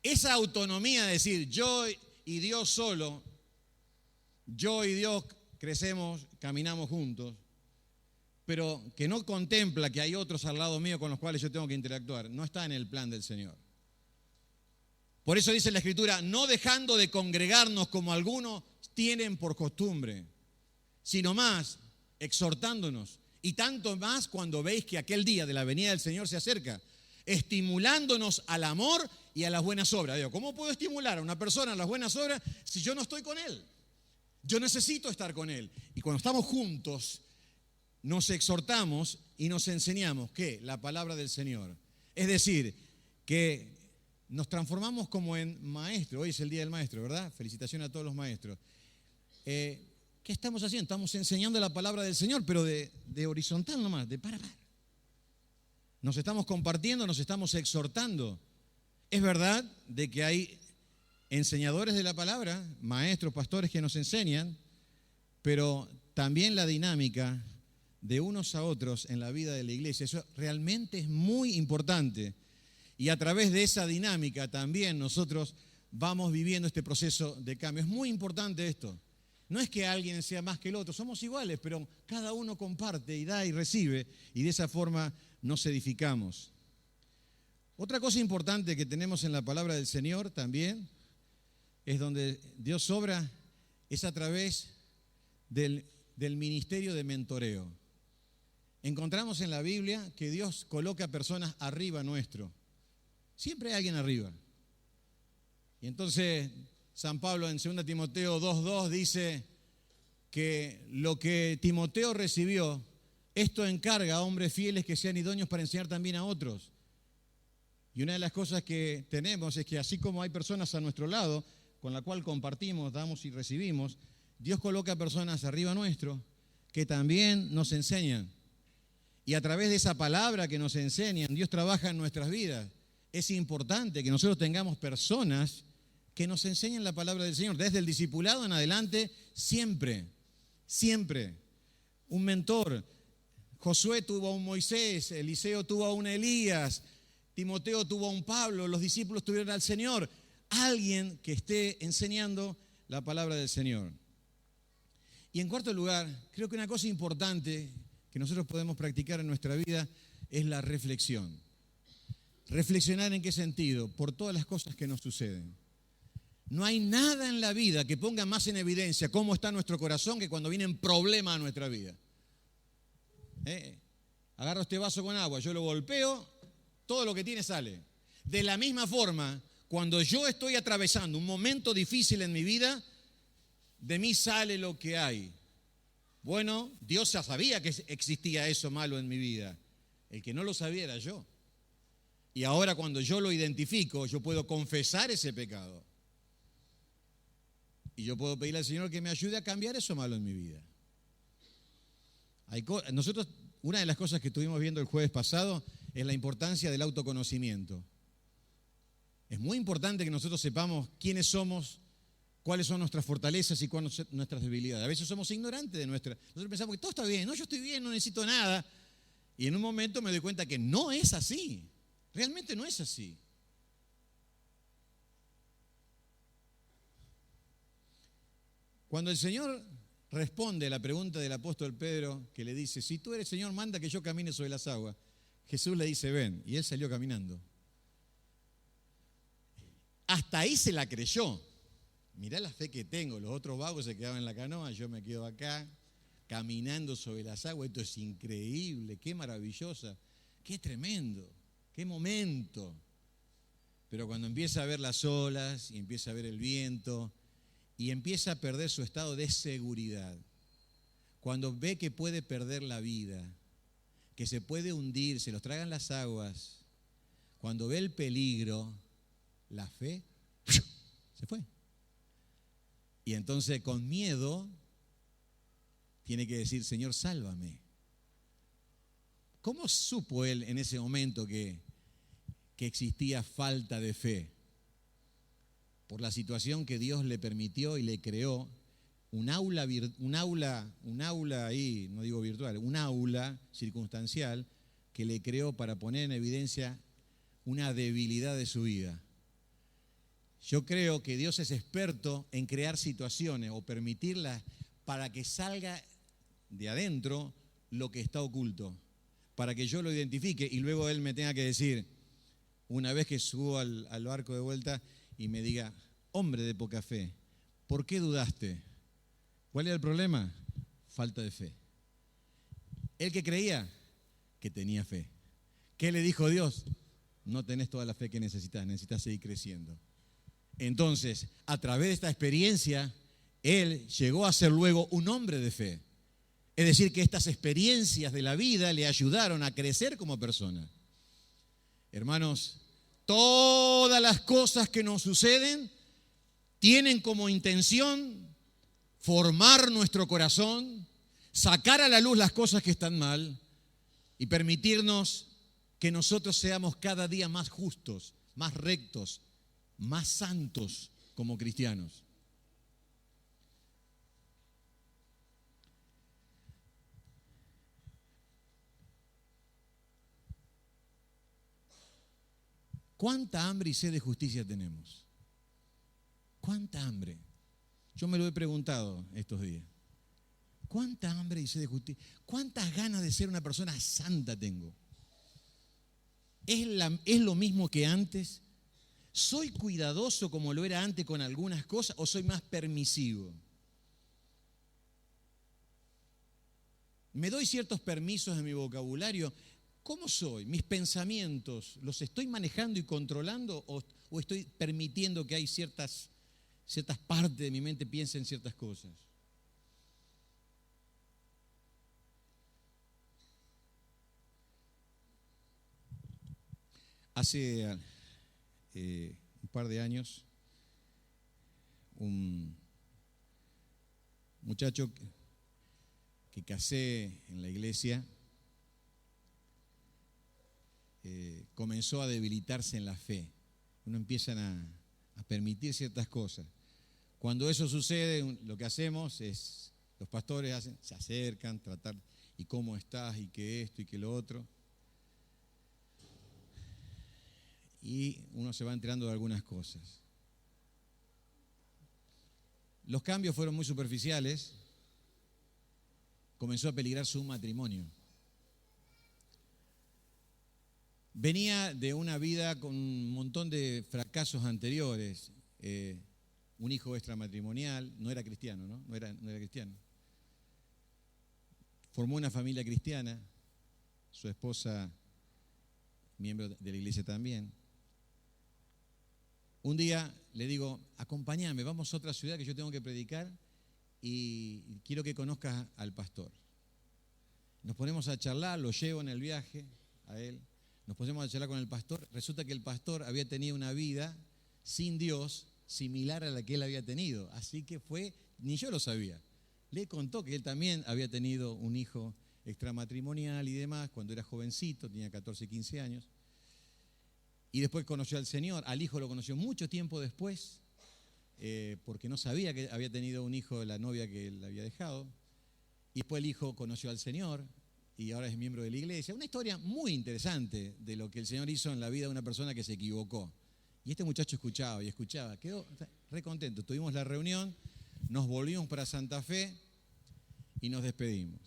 Esa autonomía de decir yo y Dios solo, yo y Dios crecemos, caminamos juntos, pero que no contempla que hay otros al lado mío con los cuales yo tengo que interactuar, no está en el plan del Señor. Por eso dice la Escritura, no dejando de congregarnos como algunos tienen por costumbre, sino más exhortándonos, y tanto más cuando veis que aquel día de la venida del Señor se acerca, estimulándonos al amor y a las buenas obras. Digo, ¿cómo puedo estimular a una persona a las buenas obras si yo no estoy con él? Yo necesito estar con él. Y cuando estamos juntos, nos exhortamos y nos enseñamos, ¿qué? La palabra del Señor. Es decir, que nos transformamos como en maestro. Hoy es el Día del Maestro, ¿verdad? Felicitaciones a todos los maestros. ¿Qué estamos haciendo? Estamos enseñando la palabra del Señor, pero de horizontal nomás, de par a par. Nos estamos compartiendo, nos estamos exhortando. Es verdad de que hay enseñadores de la palabra, maestros, pastores que nos enseñan, pero también la dinámica de unos a otros en la vida de la iglesia, eso realmente es muy importante. Y a través de esa dinámica también nosotros vamos viviendo este proceso de cambio. Es muy importante esto. No es que alguien sea más que el otro, somos iguales, pero cada uno comparte y da y recibe, y de esa forma nos edificamos. Otra cosa importante que tenemos en la palabra del Señor también es donde Dios obra, es a través del ministerio de mentoreo. Encontramos en la Biblia que Dios coloca personas arriba nuestro. Siempre hay alguien arriba. Y entonces San Pablo en 2 Timoteo 2:2 dice que lo que Timoteo recibió, esto encarga a hombres fieles que sean idóneos para enseñar también a otros. Y una de las cosas que tenemos es que así como hay personas a nuestro lado con la cual compartimos, damos y recibimos, Dios coloca personas arriba nuestro que también nos enseñan. Y a través de esa palabra que nos enseñan, Dios trabaja en nuestras vidas. Es importante que nosotros tengamos personas que nos enseñen la palabra del Señor. Desde el discipulado en adelante, siempre, siempre. Un mentor. Josué tuvo a un Moisés, Eliseo tuvo a un Elías, Timoteo tuvo a un Pablo, los discípulos tuvieron al Señor. Alguien que esté enseñando la palabra del Señor. Y en cuarto lugar, creo que una cosa importante que nosotros podemos practicar en nuestra vida es la reflexión. ¿Reflexionar en qué sentido? Por todas las cosas que nos suceden. No hay nada en la vida que ponga más en evidencia cómo está nuestro corazón que cuando vienen problemas a nuestra vida. Agarro este vaso con agua, yo lo golpeo, todo lo que tiene sale. De la misma forma, cuando yo estoy atravesando un momento difícil en mi vida, de mí sale lo que hay. Bueno, Dios ya sabía que existía eso malo en mi vida. El que no lo sabía era yo. Y ahora cuando yo lo identifico, yo puedo confesar ese pecado. Y yo puedo pedirle al Señor que me ayude a cambiar eso malo en mi vida. Nosotros, una de las cosas que estuvimos viendo el jueves pasado es la importancia del autoconocimiento. Es muy importante que nosotros sepamos quiénes somos, cuáles son nuestras fortalezas y cuáles son nuestras debilidades. A veces somos ignorantes de nuestras. Nosotros pensamos que todo está bien, no, yo estoy bien, no necesito nada. Y en un momento me doy cuenta que no es así. Realmente no es así. Cuando el Señor responde a la pregunta del apóstol Pedro, que le dice, si tú eres Señor, manda que yo camine sobre las aguas. Jesús le dice, ven, y él salió caminando. Hasta ahí se la creyó. Mirá la fe que tengo, los otros vagos se quedaban en la canoa, yo me quedo acá, caminando sobre las aguas, esto es increíble, qué maravillosa, qué tremendo, qué momento. Pero cuando empieza a ver las olas y empieza a ver el viento y empieza a perder su estado de seguridad, cuando ve que puede perder la vida, que se puede hundir, se los tragan las aguas, cuando ve el peligro, la fe se fue. Y entonces con miedo tiene que decir, Señor, sálvame. ¿Cómo supo él en ese momento que existía falta de fe? Por la situación que Dios le permitió y le creó, un aula ahí, no digo virtual, un aula circunstancial que le creó para poner en evidencia una debilidad de su vida. Yo creo que Dios es experto en crear situaciones o permitirlas para que salga de adentro lo que está oculto, para que yo lo identifique y luego Él me tenga que decir, una vez que subo al barco de vuelta y me diga, hombre de poca fe, ¿por qué dudaste? ¿Cuál era el problema? Falta de fe. El que creía que tenía fe. ¿Qué le dijo Dios? No tenés toda la fe que necesitas seguir creciendo. Entonces, a través de esta experiencia, él llegó a ser luego un hombre de fe. Es decir, que estas experiencias de la vida le ayudaron a crecer como persona. Hermanos, todas las cosas que nos suceden tienen como intención formar nuestro corazón, sacar a la luz las cosas que están mal y permitirnos que nosotros seamos cada día más justos, más rectos, más santos como cristianos. ¿Cuánta hambre y sed de justicia tenemos? ¿Cuánta hambre? Yo me lo he preguntado estos días. ¿Cuánta hambre y sed de justicia? ¿Cuántas ganas de ser una persona santa tengo? ¿Es lo mismo que antes? ¿Soy cuidadoso como lo era antes con algunas cosas o soy más permisivo? ¿Me doy ciertos permisos en mi vocabulario? ¿Cómo soy? ¿Mis pensamientos los estoy manejando y controlando o estoy permitiendo que hay ciertas partes de mi mente piensen ciertas cosas? Hace un par de años, un muchacho que casé en la iglesia comenzó a debilitarse en la fe. Uno empieza a permitir ciertas cosas. Cuando eso sucede, lo que hacemos es, los pastores se acercan, tratar, ¿y cómo estás? ¿Y qué esto? ¿Y qué lo otro? Y uno se va enterando de algunas cosas. Los cambios fueron muy superficiales. Comenzó a peligrar su matrimonio. Venía de una vida con un montón de fracasos anteriores. Un hijo extramatrimonial, no era cristiano, ¿no? No era cristiano. Formó una familia cristiana, su esposa, miembro de la iglesia también. Un día le digo, acompáñame, vamos a otra ciudad que yo tengo que predicar y quiero que conozcas al pastor. Nos ponemos a charlar, lo llevo en el viaje a él, nos ponemos a charlar con el pastor. Resulta que el pastor había tenido una vida sin Dios similar a la que él había tenido, así que ni yo lo sabía. Le contó que él también había tenido un hijo extramatrimonial y demás cuando era jovencito, tenía 14, 15 años. Y después conoció al Señor, al hijo lo conoció mucho tiempo después, porque no sabía que había tenido un hijo de la novia que él había dejado. Y después el hijo conoció al Señor y ahora es miembro de la iglesia. Una historia muy interesante de lo que el Señor hizo en la vida de una persona que se equivocó. Y este muchacho escuchaba y escuchaba, quedó re contento. Tuvimos la reunión, nos volvimos para Santa Fe y nos despedimos.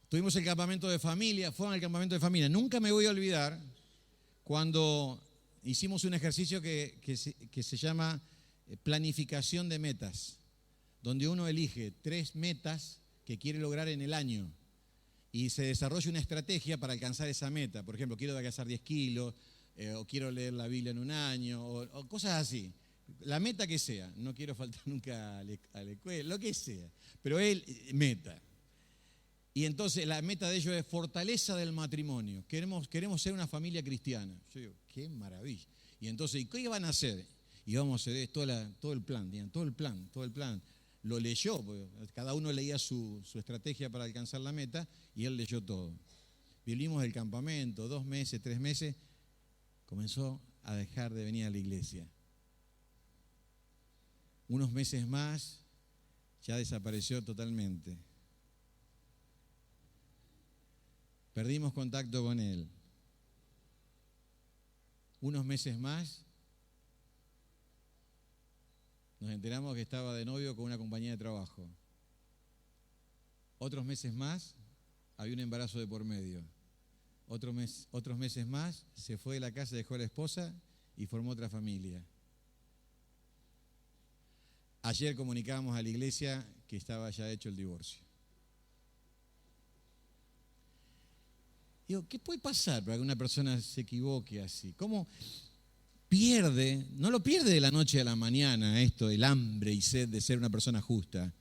Tuvimos el campamento de familia, fueron al campamento de familia. Nunca me voy a olvidar cuando hicimos un ejercicio que se llama planificación de metas, donde uno elige 3 metas que quiere lograr en el año y se desarrolla una estrategia para alcanzar esa meta. Por ejemplo, quiero adelgazar 10 kilos, o quiero leer la Biblia en un año, o cosas así. La meta que sea, no quiero faltar nunca a la escuela, lo que sea, pero él, meta. Y entonces la meta de ellos es fortaleza del matrimonio. Queremos ser una familia cristiana. Yo digo, qué maravilla. Y entonces, ¿y qué van a hacer? Y vamos a hacer todo el plan, digan, todo el plan. Lo leyó, porque cada uno leía su estrategia para alcanzar la meta y él leyó todo. Vivimos del campamento, 2 meses, 3 meses, comenzó a dejar de venir a la iglesia. Unos meses más, ya desapareció totalmente. Perdimos contacto con él. Unos meses más, nos enteramos que estaba de novio con una compañía de trabajo. Otros meses más, había un embarazo de por medio. Otros meses más, se fue de la casa, dejó a la esposa y formó otra familia. Ayer comunicábamos a la iglesia que estaba ya hecho el divorcio. Digo, ¿qué puede pasar para que una persona se equivoque así? ¿Cómo pierde? No lo pierde de la noche a la mañana esto, el hambre y sed de ser una persona justa.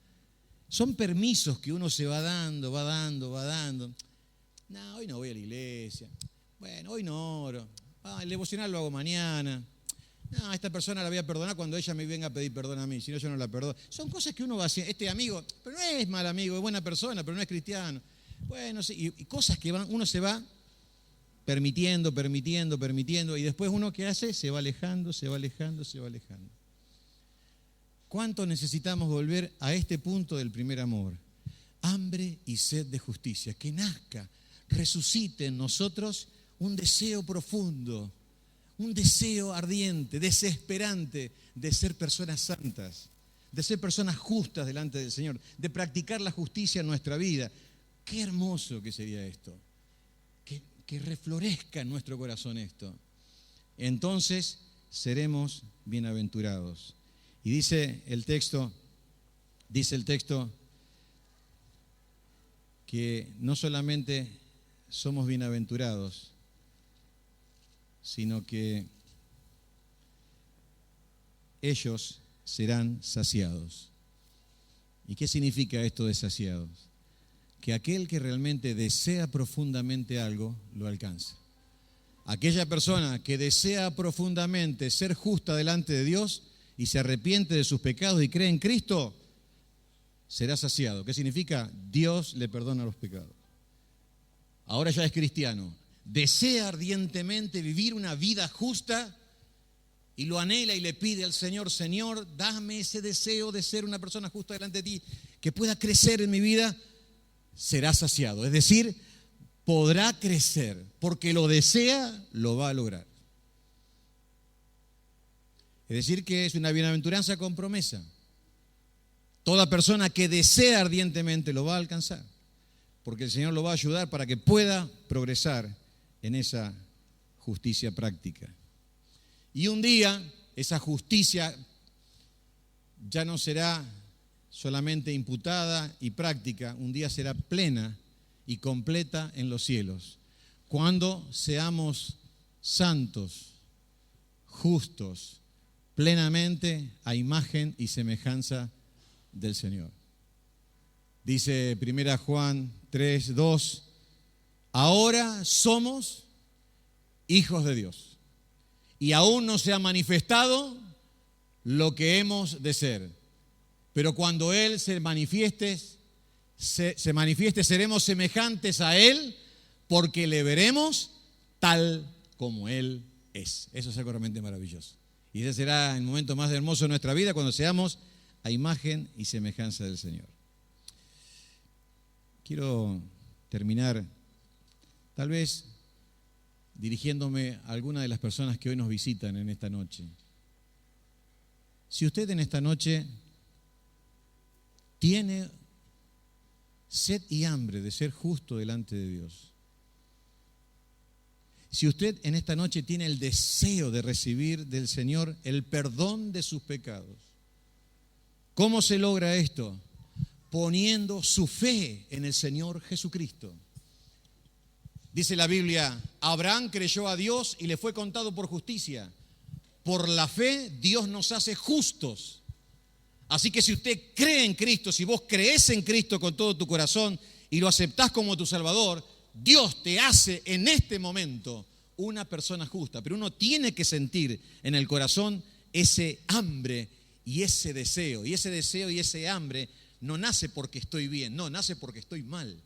Son permisos que uno se va dando. No, hoy no voy a la iglesia. Bueno, hoy no oro. El devocional lo hago mañana. No, a esta persona la voy a perdonar cuando ella me venga a pedir perdón a mí, si no yo no la perdono. Son cosas que uno va haciendo. Este amigo, pero no es mal amigo, es buena persona, pero no es cristiano. Bueno, sí, y cosas que uno se va permitiendo, y después uno ¿qué hace? Se va alejando. ¿Cuánto necesitamos volver a este punto del primer amor? Hambre y sed de justicia, que nazca, resucite en nosotros un deseo profundo, un deseo ardiente, desesperante de ser personas santas, de ser personas justas delante del Señor, de practicar la justicia en nuestra vida. Qué hermoso que sería esto, que reflorezca en nuestro corazón esto. Entonces seremos bienaventurados. Y dice el texto que no solamente somos bienaventurados, sino que ellos serán saciados. ¿Y qué significa esto de saciados? Que aquel que realmente desea profundamente algo, lo alcanza. Aquella persona que desea profundamente ser justa delante de Dios y se arrepiente de sus pecados y cree en Cristo, será saciado. ¿Qué significa? Dios le perdona los pecados. Ahora ya es cristiano. Desea ardientemente vivir una vida justa y lo anhela y le pide al Señor, Señor, dame ese deseo de ser una persona justa delante de ti, que pueda crecer en mi vida, será saciado. Es decir, podrá crecer, porque lo desea, lo va a lograr. Es decir, que es una bienaventuranza con promesa. Toda persona que desea ardientemente lo va a alcanzar, porque el Señor lo va a ayudar para que pueda progresar en esa justicia práctica. Y un día esa justicia ya no será solamente imputada y práctica, un día será plena y completa en los cielos, cuando seamos santos, justos, plenamente a imagen y semejanza del Señor. Dice 1 Juan 3:2, ahora somos hijos de Dios y aún no se ha manifestado lo que hemos de ser, pero cuando Él se manifieste, seremos semejantes a Él, porque le veremos tal como Él es. Eso es algo realmente maravilloso. Y ese será el momento más hermoso de nuestra vida, cuando seamos a imagen y semejanza del Señor. Quiero terminar, tal vez, dirigiéndome a alguna de las personas que hoy nos visitan en esta noche. Si usted en esta noche tiene sed y hambre de ser justo delante de Dios, si usted en esta noche tiene el deseo de recibir del Señor el perdón de sus pecados, ¿cómo se logra esto? Poniendo su fe en el Señor Jesucristo. Dice la Biblia, Abraham creyó a Dios y le fue contado por justicia. Por la fe, Dios nos hace justos. Así que si usted cree en Cristo, si vos crees en Cristo con todo tu corazón y lo aceptás como tu Salvador, Dios te hace en este momento una persona justa. Pero uno tiene que sentir en el corazón ese hambre y ese deseo. Y ese deseo y ese hambre no nace porque estoy bien, no, nace porque estoy mal.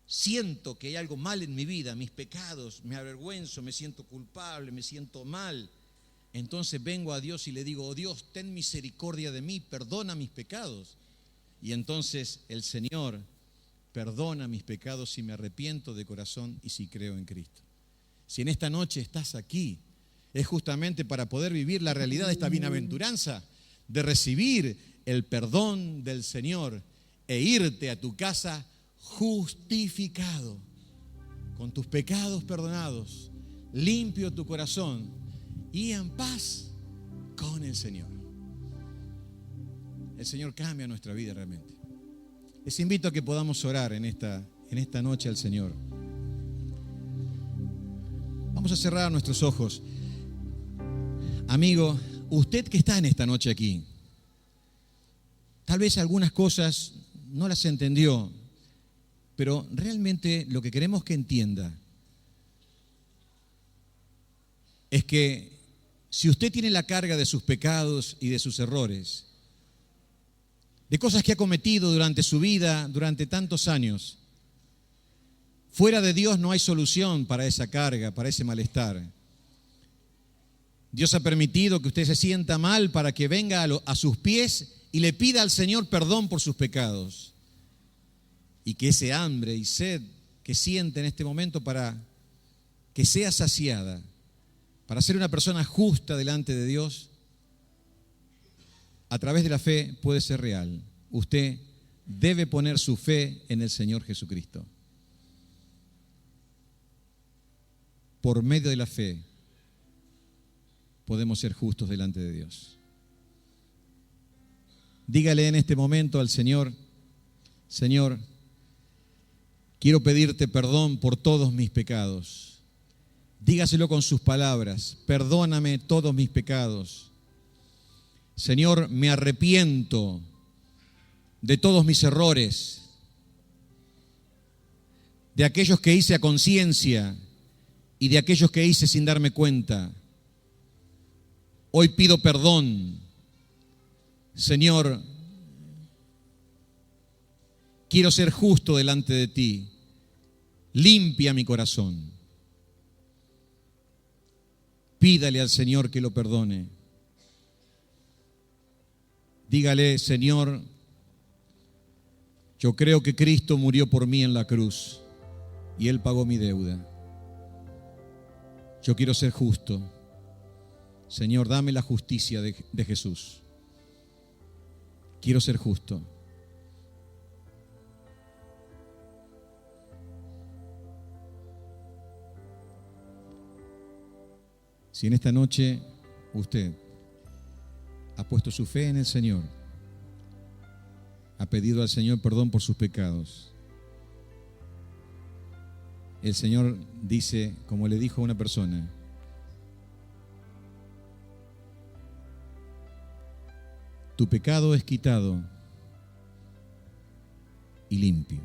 Siento que hay algo mal en mi vida, mis pecados, me avergüenzo, me siento culpable, me siento mal. Entonces vengo a Dios y le digo, oh Dios, ten misericordia de mí, perdona mis pecados. Y entonces el Señor perdona mis pecados si me arrepiento de corazón y si creo en Cristo. Si en esta noche estás aquí, es justamente para poder vivir la realidad de esta bienaventuranza, de recibir el perdón del Señor e irte a tu casa justificado, con tus pecados perdonados, limpio tu corazón y en paz con el Señor. El Señor cambia nuestra vida realmente. Les invito a que podamos orar en esta noche al Señor. Vamos a cerrar nuestros ojos. Amigo, usted que está en esta noche aquí, tal vez algunas cosas no las entendió, pero realmente lo que queremos que entienda es que si usted tiene la carga de sus pecados y de sus errores, de cosas que ha cometido durante su vida, durante tantos años, fuera de Dios no hay solución para esa carga, para ese malestar. Dios ha permitido que usted se sienta mal para que venga a sus pies y le pida al Señor perdón por sus pecados. Y que ese hambre y sed que siente en este momento para que sea saciada, para ser una persona justa delante de Dios, a través de la fe puede ser real. Usted debe poner su fe en el Señor Jesucristo. Por medio de la fe podemos ser justos delante de Dios. Dígale en este momento al Señor, Señor, quiero pedirte perdón por todos mis pecados. Dígaselo con sus palabras, perdóname todos mis pecados. Señor, me arrepiento de todos mis errores, de aquellos que hice a conciencia y de aquellos que hice sin darme cuenta. Hoy pido perdón. Señor, quiero ser justo delante de ti. Limpia mi corazón. Pídale al Señor que lo perdone. Dígale, Señor, yo creo que Cristo murió por mí en la cruz y Él pagó mi deuda. Yo quiero ser justo. Señor, dame la justicia de Jesús. Quiero ser justo. Si en esta noche usted ha puesto su fe en el Señor, ha pedido al Señor perdón por sus pecados, el Señor dice, como le dijo a una persona, tu pecado es quitado y limpio.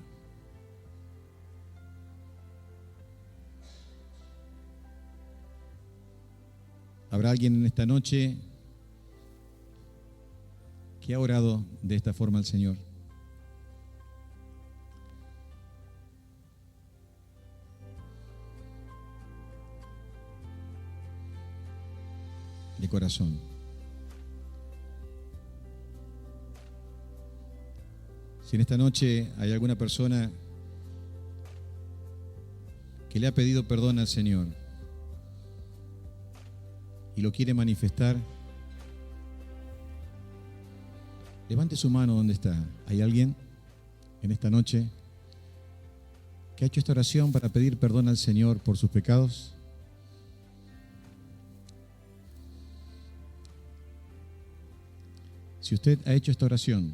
¿Habrá alguien en esta noche que ha orado de esta forma al Señor? De corazón. Si en esta noche hay alguna persona que le ha pedido perdón al Señor y lo quiere manifestar, levante su mano donde está. ¿Hay alguien en esta noche que ha hecho esta oración para pedir perdón al Señor por sus pecados? Si usted ha hecho esta oración,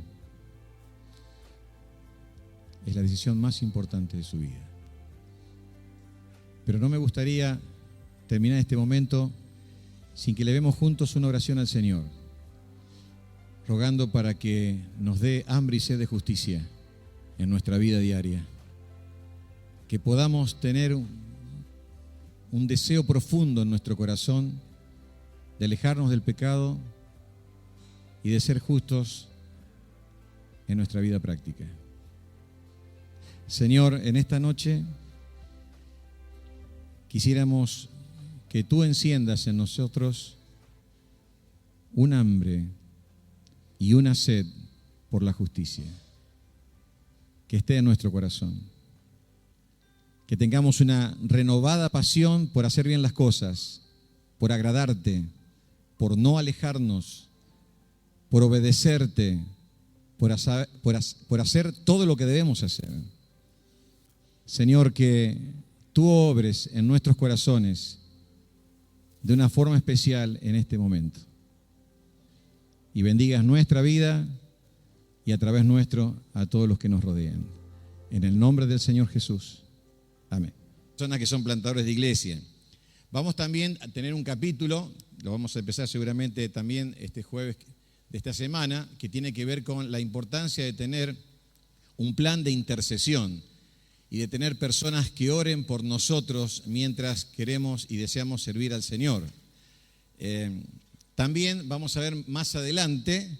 es la decisión más importante de su vida. Pero no me gustaría terminar este momento sin que le demos juntos una oración al Señor, rogando para que nos dé hambre y sed de justicia en nuestra vida diaria. Que podamos tener un deseo profundo en nuestro corazón de alejarnos del pecado y de ser justos en nuestra vida práctica. Señor, en esta noche quisiéramos que tú enciendas en nosotros un hambre y una sed por la justicia, que esté en nuestro corazón. Que tengamos una renovada pasión por hacer bien las cosas, por agradarte, por no alejarnos, por obedecerte, por hacer todo lo que debemos hacer. Señor, que tú obres en nuestros corazones de una forma especial en este momento. Y bendigas nuestra vida y a través nuestro a todos los que nos rodean. En el nombre del Señor Jesús. Amén. Personas que son plantadores de iglesia. Vamos también a tener un capítulo, lo vamos a empezar seguramente también este jueves de esta semana, que tiene que ver con la importancia de tener un plan de intercesión y de tener personas que oren por nosotros mientras queremos y deseamos servir al Señor. También vamos a ver más adelante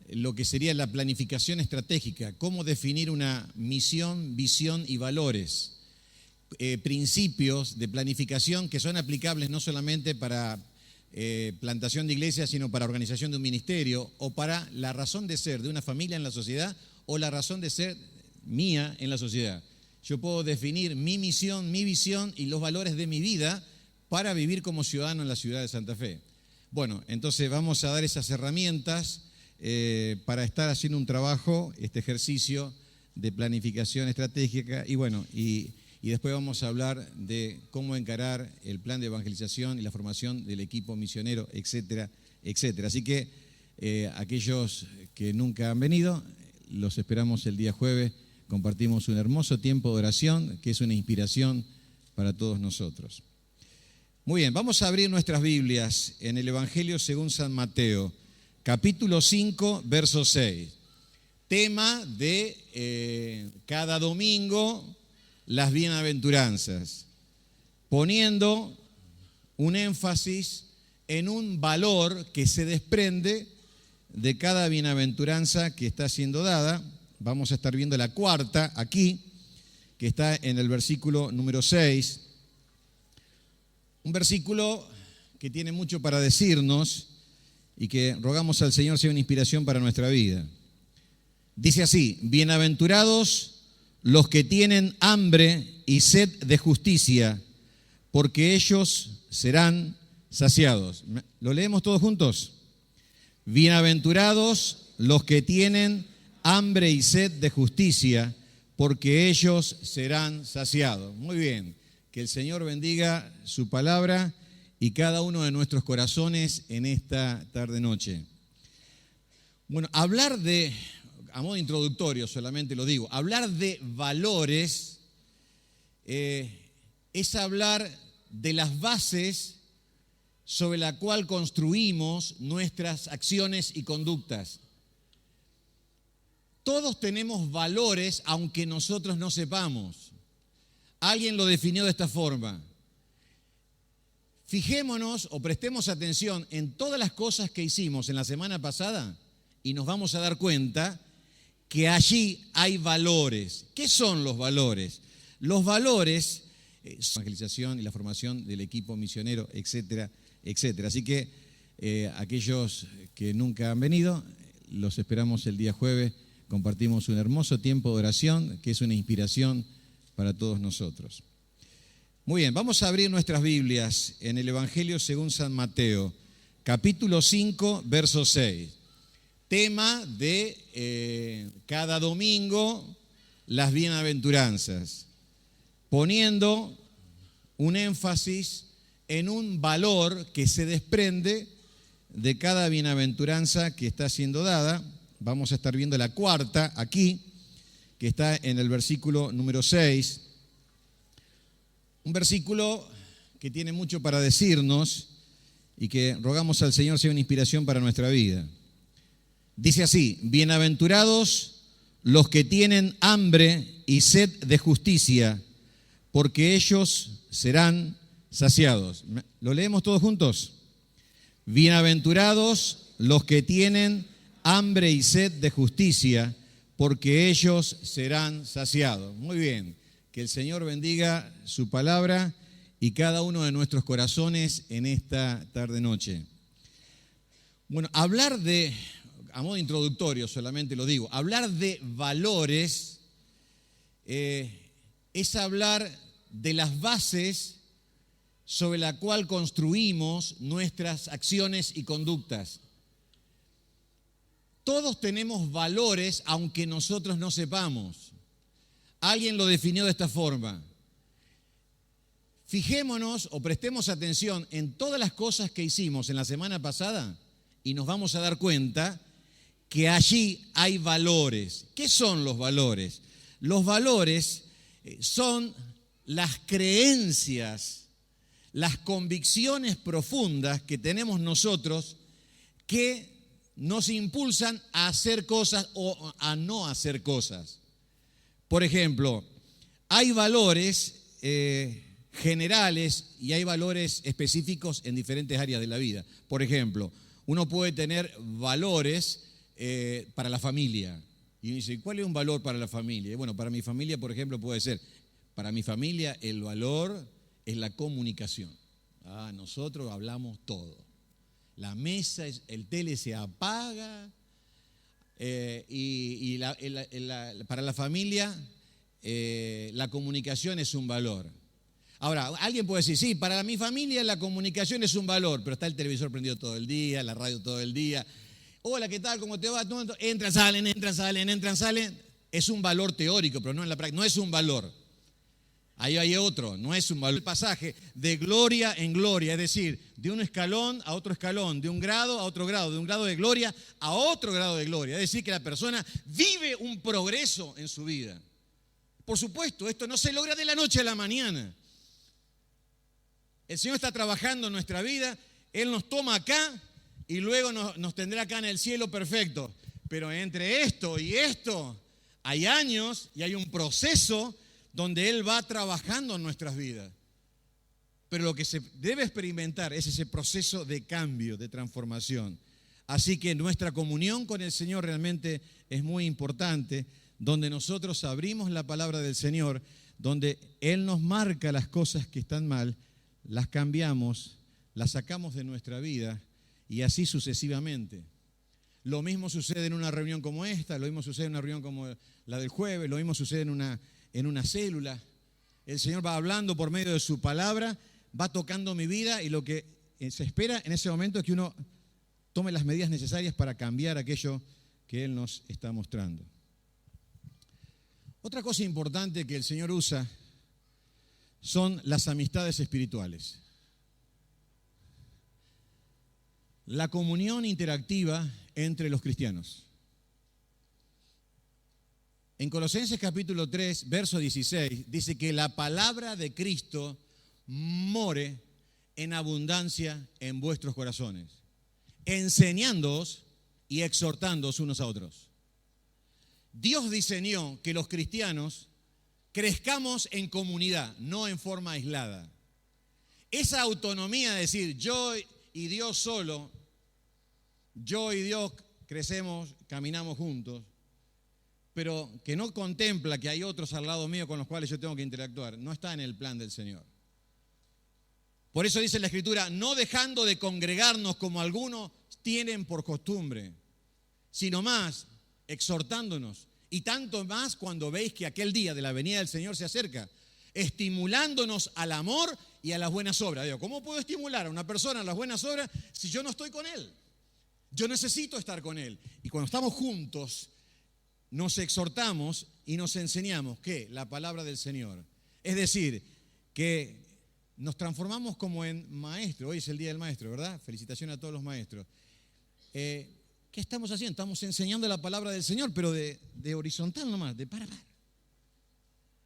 lo que sería la planificación estratégica, cómo definir una misión, visión y valores. Principios de planificación que son aplicables no solamente para plantación de iglesias, sino para organización de un ministerio o para la razón de ser de una familia en la sociedad o la razón de ser mía en la sociedad. Yo puedo definir mi misión, mi visión y los valores de mi vida para vivir como ciudadano en la ciudad de Santa Fe. Bueno, entonces vamos a dar esas herramientas para estar haciendo un trabajo, este ejercicio de planificación estratégica y bueno, y después vamos a hablar de cómo encarar el plan de evangelización y la formación del equipo misionero, etcétera, etcétera. Así que aquellos que nunca han venido, los esperamos el día jueves. Compartimos un hermoso tiempo de oración que es una inspiración para todos nosotros. Muy bien, vamos a abrir nuestras Biblias en el Evangelio según San Mateo, capítulo 5, verso 6. Tema de cada domingo, las bienaventuranzas, poniendo un énfasis en un valor que se desprende de cada bienaventuranza que está siendo dada. Vamos a estar viendo la cuarta aquí, que está en el versículo número 6. Un versículo que tiene mucho para decirnos y que rogamos al Señor sea una inspiración para nuestra vida. Dice así: bienaventurados los que tienen hambre y sed de justicia, porque ellos serán saciados. ¿Lo leemos todos juntos? Bienaventurados los que tienen hambre y sed de justicia, porque ellos serán saciados. Muy bien, que el Señor bendiga su palabra y cada uno de nuestros corazones en esta tarde-noche. Bueno, hablar de, a modo introductorio solamente lo digo, hablar de valores es hablar de las bases sobre la cual construimos nuestras acciones y conductas. Todos tenemos valores, aunque nosotros no sepamos. Alguien lo definió de esta forma. Fijémonos o prestemos atención en todas las cosas que hicimos en la semana pasada y nos vamos a dar cuenta que allí hay valores. ¿Qué son los valores? Los valores son la evangelización y la formación del equipo misionero, etcétera, etcétera. Así que aquellos que nunca han venido, los esperamos el día jueves. Compartimos un hermoso tiempo de oración que es una inspiración para todos nosotros. Muy bien, vamos a abrir nuestras Biblias en el Evangelio según San Mateo, capítulo 5, verso 6. Tema de cada domingo, las bienaventuranzas, poniendo un énfasis en un valor que se desprende de cada bienaventuranza que está siendo dada. Vamos a estar viendo la cuarta aquí, que está en el versículo número 6. Un versículo que tiene mucho para decirnos y que rogamos al Señor sea una inspiración para nuestra vida. Dice así: bienaventurados los que tienen hambre y sed de justicia, porque ellos serán saciados. ¿Lo leemos todos juntos? Bienaventurados los que tienen hambre y sed de justicia, porque ellos serán saciados. Muy bien, que el Señor bendiga su palabra y cada uno de nuestros corazones en esta tarde-noche. Bueno, hablar de, a modo introductorio solamente lo digo, hablar de valores es hablar de las bases sobre la cual construimos nuestras acciones y conductas. Todos tenemos valores, aunque nosotros no sepamos. Alguien lo definió de esta forma: fijémonos o prestemos atención en todas las cosas que hicimos en la semana pasada y nos vamos a dar cuenta que allí hay valores. ¿Qué son los valores? Los valores son las creencias, las convicciones profundas que tenemos nosotros que nos impulsan a hacer cosas o a no hacer cosas. Por ejemplo, hay valores generales y hay valores específicos en diferentes áreas de la vida. Por ejemplo, uno puede tener valores para la familia. Y dice, ¿cuál es un valor para la familia? Y bueno, para mi familia, por ejemplo, puede ser, para mi familia el valor es la comunicación. Nosotros hablamos todo. La mesa, el tele se apaga para la familia la comunicación es un valor. Ahora, alguien puede decir, sí, para mi familia la comunicación es un valor, pero está el televisor prendido todo el día, la radio todo el día. Hola, ¿qué tal? ¿Cómo te va? Entran, salen, entran, salen, entran, salen. Es un valor teórico, pero no en la práctica. No es un valor. Ahí hay otro, no es un valor. El pasaje de gloria en gloria, es decir, de un escalón a otro escalón, de un grado a otro grado, de un grado de gloria a otro grado de gloria. Es decir, que la persona vive un progreso en su vida. Por supuesto, esto no se logra de la noche a la mañana. El Señor está trabajando en nuestra vida, Él nos toma acá y luego nos tendrá acá en el cielo perfecto. Pero entre esto y esto hay años y hay un proceso donde Él va trabajando en nuestras vidas. Pero lo que se debe experimentar es ese proceso de cambio, de transformación. Así que nuestra comunión con el Señor realmente es muy importante, donde nosotros abrimos la palabra del Señor, donde Él nos marca las cosas que están mal, las cambiamos, las sacamos de nuestra vida y así sucesivamente. Lo mismo sucede en una reunión como esta, lo mismo sucede en una reunión como la del jueves, lo mismo sucede en una célula. El Señor va hablando por medio de su palabra, va tocando mi vida y lo que se espera en ese momento es que uno tome las medidas necesarias para cambiar aquello que Él nos está mostrando. Otra cosa importante que el Señor usa son las amistades espirituales. La comunión interactiva entre los cristianos. En Colosenses capítulo 3, verso 16, dice que la palabra de Cristo more en abundancia en vuestros corazones, enseñándoos y exhortándoos unos a otros. Dios diseñó que los cristianos crezcamos en comunidad, no en forma aislada. Esa autonomía de decir yo y Dios solo, yo y Dios crecemos, caminamos juntos, pero que no contempla que hay otros al lado mío con los cuales yo tengo que interactuar, no está en el plan del Señor. Por eso dice la Escritura, no dejando de congregarnos como algunos tienen por costumbre, sino más exhortándonos, y tanto más cuando veis que aquel día de la venida del Señor se acerca, estimulándonos al amor y a las buenas obras. Digo, ¿cómo puedo estimular a una persona a las buenas obras si yo no estoy con él? Yo necesito estar con él. Y cuando estamos juntos, nos exhortamos y nos enseñamos, ¿qué? La palabra del Señor. Es decir, que nos transformamos como en maestros. Hoy es el Día del Maestro, ¿verdad? Felicitaciones a todos los maestros. ¿Qué estamos haciendo? Estamos enseñando la palabra del Señor, pero de horizontal nomás, de par a par.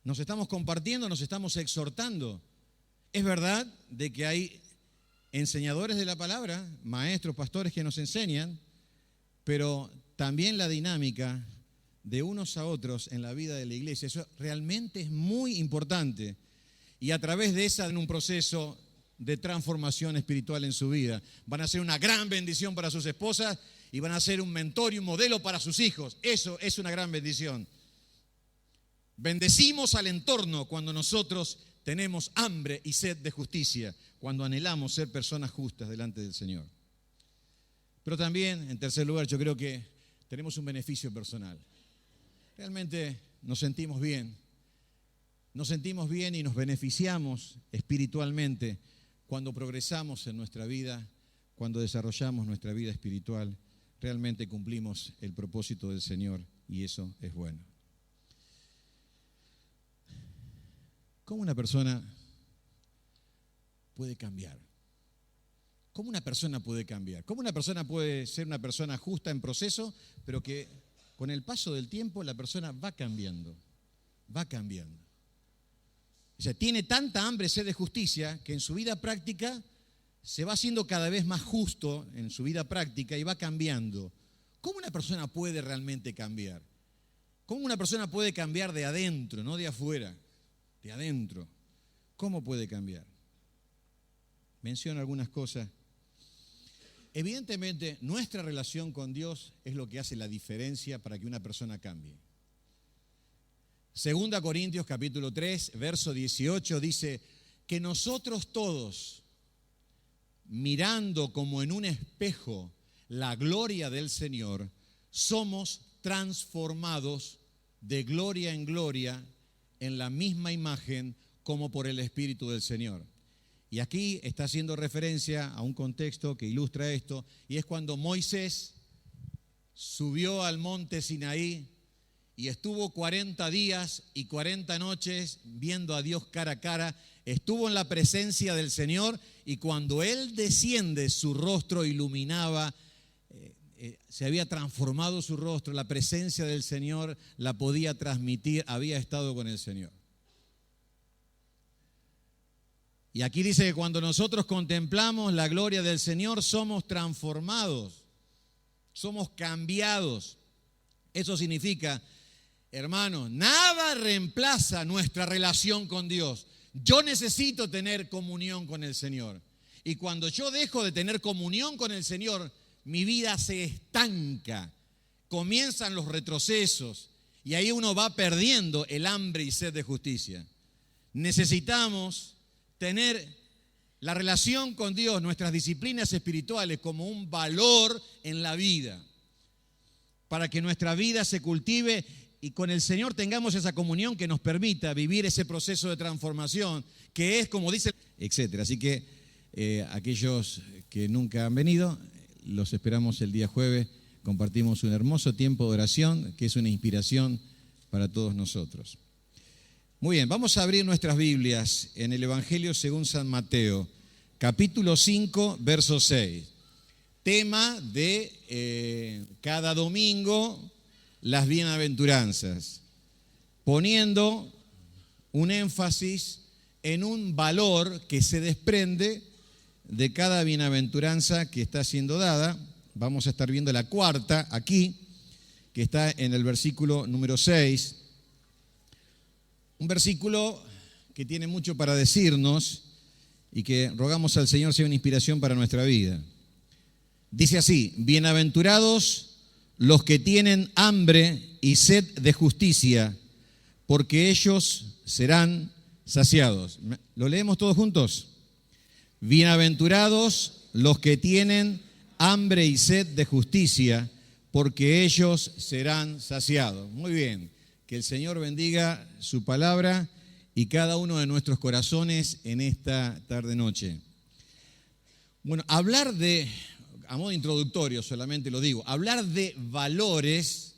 Nos estamos compartiendo, nos estamos exhortando. Es verdad de que hay enseñadores de la palabra, maestros, pastores que nos enseñan, pero también la dinámica de unos a otros en la vida de la iglesia, eso realmente es muy importante. Y a través de esa, en un proceso de transformación espiritual en su vida, van a ser una gran bendición para sus esposas y van a ser un mentor y un modelo para sus hijos. Eso es una gran bendición. Bendecimos al entorno cuando nosotros tenemos hambre y sed de justicia, cuando anhelamos ser personas justas delante del Señor. Pero también, en tercer lugar, yo creo que tenemos un beneficio personal. Realmente nos sentimos bien y nos beneficiamos espiritualmente cuando progresamos en nuestra vida, cuando desarrollamos nuestra vida espiritual. Realmente cumplimos el propósito del Señor y eso es bueno. ¿Cómo una persona puede cambiar? ¿Cómo una persona puede cambiar? ¿Cómo una persona puede ser una persona justa en proceso, pero que con el paso del tiempo la persona va cambiando? Va cambiando. O sea, tiene tanta hambre, sed de justicia, que en su vida práctica se va haciendo cada vez más justo en su vida práctica y va cambiando. ¿Cómo una persona puede realmente cambiar? ¿Cómo una persona puede cambiar de adentro, no de afuera? De adentro. ¿Cómo puede cambiar? Menciono algunas cosas. Evidentemente, nuestra relación con Dios es lo que hace la diferencia para que una persona cambie. Segunda Corintios capítulo 3, verso 18 dice que nosotros todos, mirando como en un espejo la gloria del Señor, somos transformados de gloria en gloria en la misma imagen como por el Espíritu del Señor. Y aquí está haciendo referencia a un contexto que ilustra esto, y es cuando Moisés subió al monte Sinaí y estuvo 40 días y 40 noches viendo a Dios cara a cara, estuvo en la presencia del Señor, y cuando Él desciende, su rostro iluminaba, se había transformado su rostro, la presencia del Señor la podía transmitir, había estado con el Señor. Y aquí dice que cuando nosotros contemplamos la gloria del Señor, somos transformados, somos cambiados. Eso significa, hermanos, nada reemplaza nuestra relación con Dios. Yo necesito tener comunión con el Señor. Y cuando yo dejo de tener comunión con el Señor, mi vida se estanca, comienzan los retrocesos y ahí uno va perdiendo el hambre y sed de justicia. Necesitamos tener la relación con Dios, nuestras disciplinas espirituales como un valor en la vida, para que nuestra vida se cultive y con el Señor tengamos esa comunión que nos permita vivir ese proceso de transformación, que es como dice, etcétera. Así que aquellos que nunca han venido, los esperamos el día jueves, compartimos un hermoso tiempo de oración que es una inspiración para todos nosotros. Muy bien, vamos a abrir nuestras Biblias en el Evangelio según San Mateo, capítulo 5, verso 6. Tema de cada domingo, las bienaventuranzas, poniendo un énfasis en un valor que se desprende de cada bienaventuranza que está siendo dada. Vamos a estar viendo la cuarta aquí, que está en el versículo número 6. Un versículo que tiene mucho para decirnos y que rogamos al Señor sea una inspiración para nuestra vida. Dice así: bienaventurados los que tienen hambre y sed de justicia, porque ellos serán saciados. ¿Lo leemos todos juntos? Bienaventurados los que tienen hambre y sed de justicia, porque ellos serán saciados. Muy bien, que el Señor bendiga su palabra y cada uno de nuestros corazones en esta tarde-noche. Bueno, hablar de, a modo introductorio solamente lo digo, hablar de valores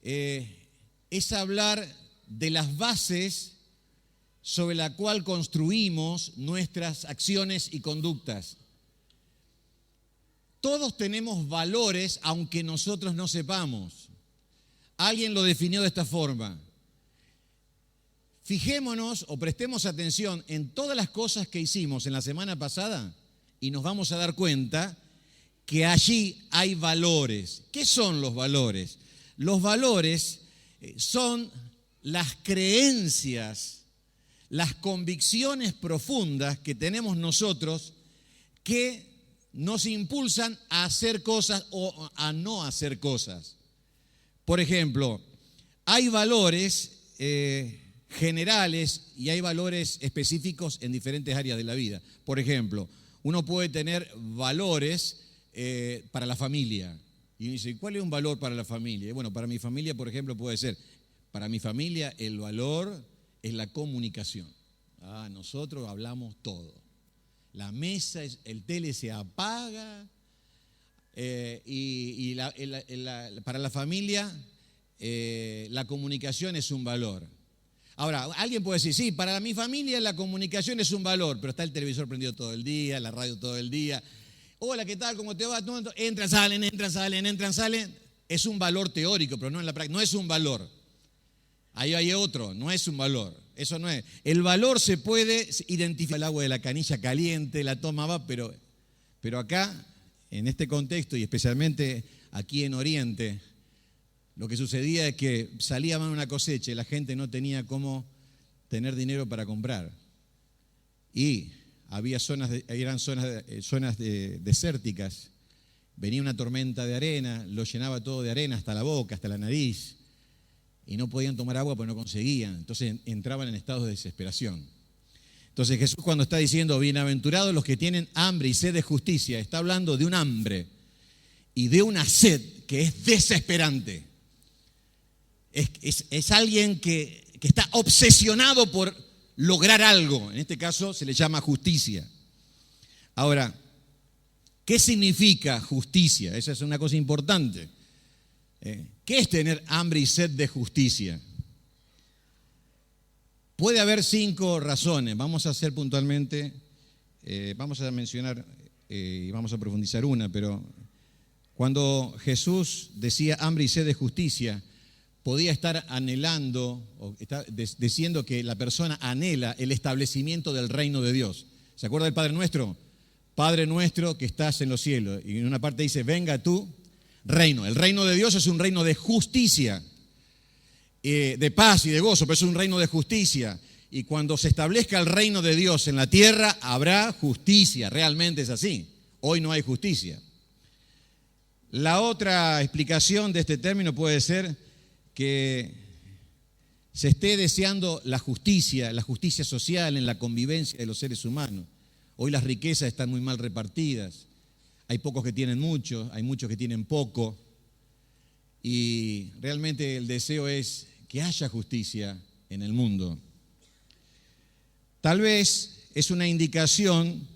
es hablar de las bases sobre la cual construimos nuestras acciones y conductas. Todos tenemos valores aunque nosotros no sepamos. Alguien lo definió de esta forma: Fijémonos o prestemos atención en todas las cosas que hicimos en la semana pasada y nos vamos a dar cuenta que allí hay valores. ¿Qué son los valores? Los valores son las creencias, las convicciones profundas que tenemos nosotros que nos impulsan a hacer cosas o a no hacer cosas. Por ejemplo, hay valores generales y hay valores específicos en diferentes áreas de la vida. Por ejemplo, uno puede tener valores para la familia. Y dice, ¿cuál es un valor para la familia? Y bueno, para mi familia, por ejemplo, puede ser, para mi familia el valor es la comunicación. Nosotros hablamos todo. La mesa, el tele se apaga para la familia la comunicación es un valor. Ahora, alguien puede decir, sí, para mi familia la comunicación es un valor, pero está el televisor prendido todo el día, la radio todo el día. Hola, ¿qué tal? ¿Cómo te va? Entran, salen, entran, salen, entran, salen. Es un valor teórico, pero no en la práctica. No es un valor. Ahí hay otro, no es un valor. Eso no es. El valor se puede identificar. El agua de la canilla caliente, la toma va, pero acá, en este contexto y especialmente aquí en Oriente, lo que sucedía es que salía mal una cosecha y la gente no tenía cómo tener dinero para comprar. Y había eran zonas desérticas. Venía una tormenta de arena, lo llenaba todo de arena hasta la boca, hasta la nariz. Y no podían tomar agua porque no conseguían. Entonces entraban en estados de desesperación. Entonces Jesús, cuando está diciendo bienaventurados los que tienen hambre y sed de justicia, está hablando de un hambre y de una sed que es desesperante. Es alguien que está obsesionado por lograr algo. En este caso se le llama justicia. Ahora, ¿qué significa justicia? Esa es una cosa importante. ¿Qué es tener hambre y sed de justicia? Puede haber 5 razones. Vamos a hacer puntualmente, vamos a mencionar y vamos a profundizar una, pero cuando Jesús decía hambre y sed de justicia, podía estar anhelando, o está diciendo que la persona anhela el establecimiento del reino de Dios. ¿Se acuerda del Padre Nuestro? Padre nuestro que estás en los cielos. Y en una parte dice, venga tu reino. El reino de Dios es un reino de justicia, de paz y de gozo, pero es un reino de justicia. Y cuando se establezca el reino de Dios en la tierra, habrá justicia. Realmente es así. Hoy no hay justicia. La otra explicación de este término puede ser que se esté deseando la justicia social en la convivencia de los seres humanos. Hoy las riquezas están muy mal repartidas. Hay pocos que tienen mucho, hay muchos que tienen poco. Y realmente el deseo es que haya justicia en el mundo. Tal vez es una indicación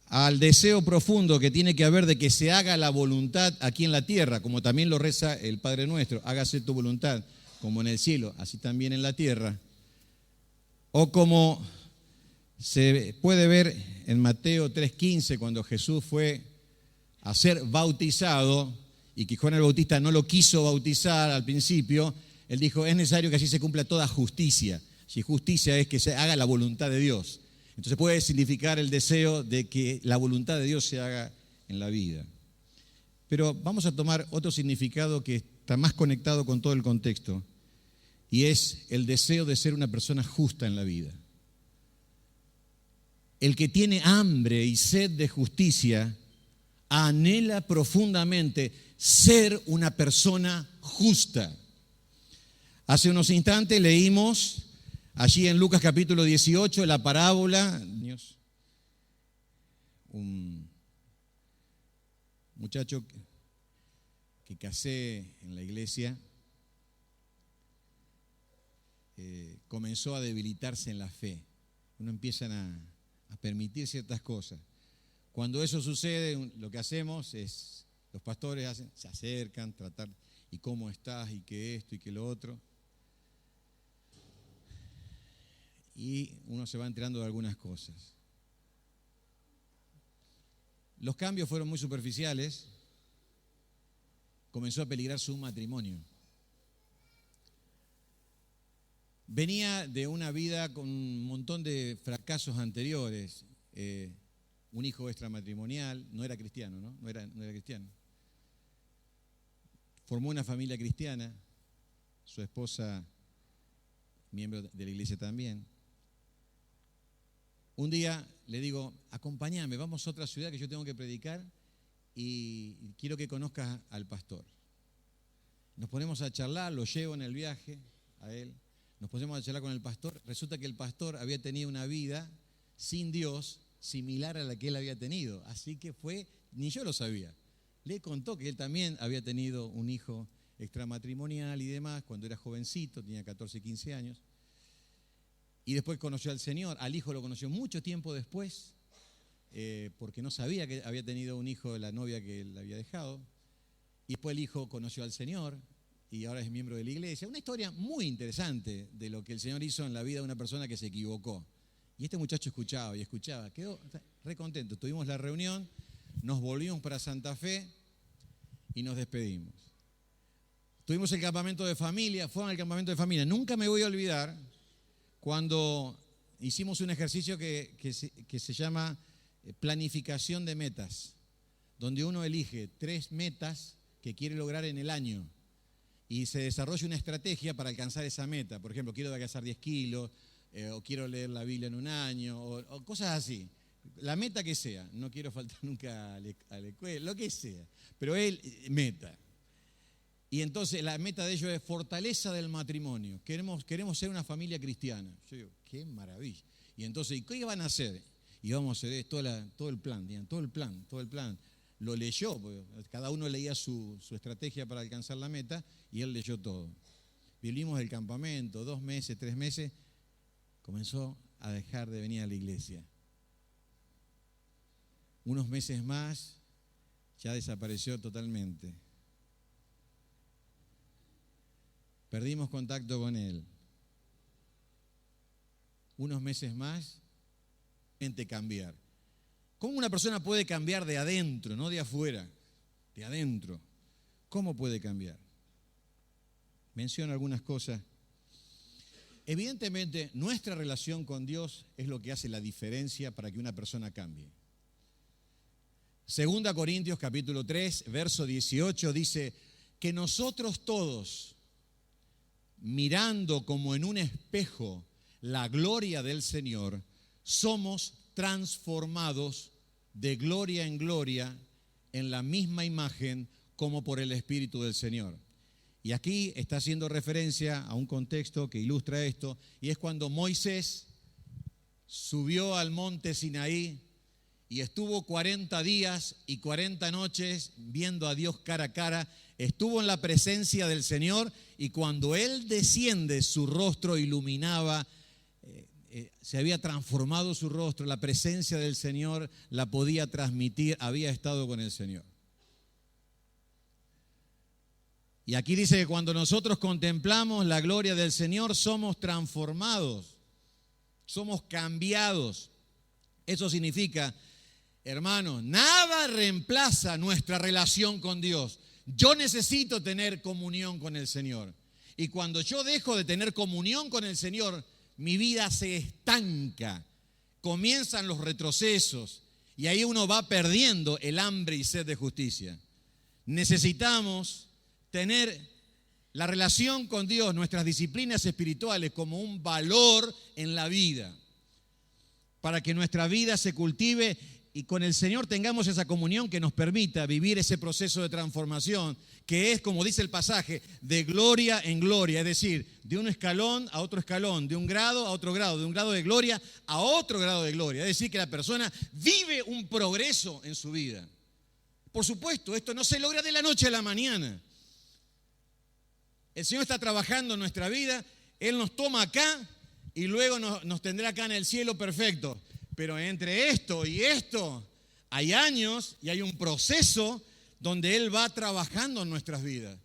al deseo profundo que tiene que haber de que se haga la voluntad aquí en la tierra, como también lo reza el Padre Nuestro, hágase tu voluntad, como en el cielo, así también en la tierra. O como se puede ver en Mateo 3:15, cuando Jesús fue a ser bautizado y que Juan el Bautista no lo quiso bautizar al principio, él dijo, es necesario que así se cumpla toda justicia. Si justicia es que se haga la voluntad de Dios. Entonces puede significar el deseo de que la voluntad de Dios se haga en la vida. Pero vamos a tomar otro significado que está más conectado con todo el contexto, y es el deseo de ser una persona justa en la vida. El que tiene hambre y sed de justicia anhela profundamente ser una persona justa. Hace unos instantes leímos allí en Lucas capítulo 18 la parábola. Un muchacho que casé en la iglesia comenzó a debilitarse en la fe. Uno empiezan a permitir ciertas cosas. Cuando eso sucede, lo que hacemos es, los pastores se acercan, tratar, ¿y cómo estás? ¿Y qué esto? ¿Y qué lo otro? Y uno se va enterando de algunas cosas. Los cambios fueron muy superficiales. Comenzó a peligrar su matrimonio. venía de una vida con un montón de fracasos anteriores. Un hijo extramatrimonial, no era cristiano, ¿no? No era cristiano. Formó una familia cristiana, su esposa, miembro de la iglesia también. Un día le digo, acompáñame, vamos a otra ciudad que yo tengo que predicar y quiero que conozcas al pastor. Nos ponemos a charlar, lo llevo en el viaje a él, nos ponemos a charlar con el pastor. Resulta que el pastor había tenido una vida sin Dios similar a la que él había tenido, así que ni yo lo sabía. Le contó que él también había tenido un hijo extramatrimonial y demás cuando era jovencito, tenía 14, 15 años. Y después conoció al Señor, al hijo lo conoció mucho tiempo después, porque no sabía que había tenido un hijo de la novia que él había dejado. Y después el hijo conoció al Señor y ahora es miembro de la iglesia. Una historia muy interesante de lo que el Señor hizo en la vida de una persona que se equivocó. Y este muchacho escuchaba y escuchaba, quedó re contento. Tuvimos la reunión, nos volvimos para Santa Fe y nos despedimos. Tuvimos el campamento de familia, fueron al campamento de familia. Nunca me voy a olvidar cuando hicimos un ejercicio que se llama planificación de metas, donde uno elige 3 metas que quiere lograr en el año y se desarrolla una estrategia para alcanzar esa meta. Por ejemplo, quiero adelgazar 10 kilos, o quiero leer la Biblia en un año, o cosas así. La meta que sea, no quiero faltar nunca a la escuela, lo que sea, pero meta. Y entonces la meta de ellos es fortaleza del matrimonio. Queremos ser una familia cristiana. Yo digo, qué maravilla. Y entonces, ¿y qué van a hacer? Y vamos a hacer todo el plan, digan, todo el plan. Lo leyó, porque cada uno leía su estrategia para alcanzar la meta y él leyó todo. Vivimos el campamento, 2 meses, 3 meses, comenzó a dejar de venir a la iglesia. Unos meses más, ya desapareció totalmente. Perdimos contacto con él. Unos meses más, cambiar. ¿Cómo una persona puede cambiar de adentro, no de afuera? De adentro. ¿Cómo puede cambiar? Menciono algunas cosas. Evidentemente, nuestra relación con Dios es lo que hace la diferencia para que una persona cambie. 2 Corintios capítulo 3, verso 18 dice que nosotros todos, mirando como en un espejo la gloria del Señor, somos transformados de gloria en gloria en la misma imagen como por el Espíritu del Señor. Y aquí está haciendo referencia a un contexto que ilustra esto, y es cuando Moisés subió al monte Sinaí y estuvo 40 días y 40 noches viendo a Dios cara a cara, estuvo en la presencia del Señor, y cuando Él desciende, su rostro iluminaba, se había transformado su rostro, la presencia del Señor la podía transmitir, había estado con el Señor. Y aquí dice que cuando nosotros contemplamos la gloria del Señor, somos transformados, somos cambiados. Eso significa, hermanos, nada reemplaza nuestra relación con Dios. Yo necesito tener comunión con el Señor. Y cuando yo dejo de tener comunión con el Señor, mi vida se estanca, comienzan los retrocesos y ahí uno va perdiendo el hambre y sed de justicia. Necesitamos tener la relación con Dios, nuestras disciplinas espirituales como un valor en la vida, para que nuestra vida se cultive y con el Señor tengamos esa comunión que nos permita vivir ese proceso de transformación, que es, como dice el pasaje, de gloria en gloria, es decir, de un escalón a otro escalón, de un grado a otro grado, de un grado de gloria a otro grado de gloria. Es decir, que la persona vive un progreso en su vida. Por supuesto, esto no se logra de la noche a la mañana. El Señor está trabajando en nuestra vida, Él nos toma acá y luego nos tendrá acá en el cielo perfecto. Pero entre esto y esto hay años y hay un proceso donde Él va trabajando en nuestras vidas.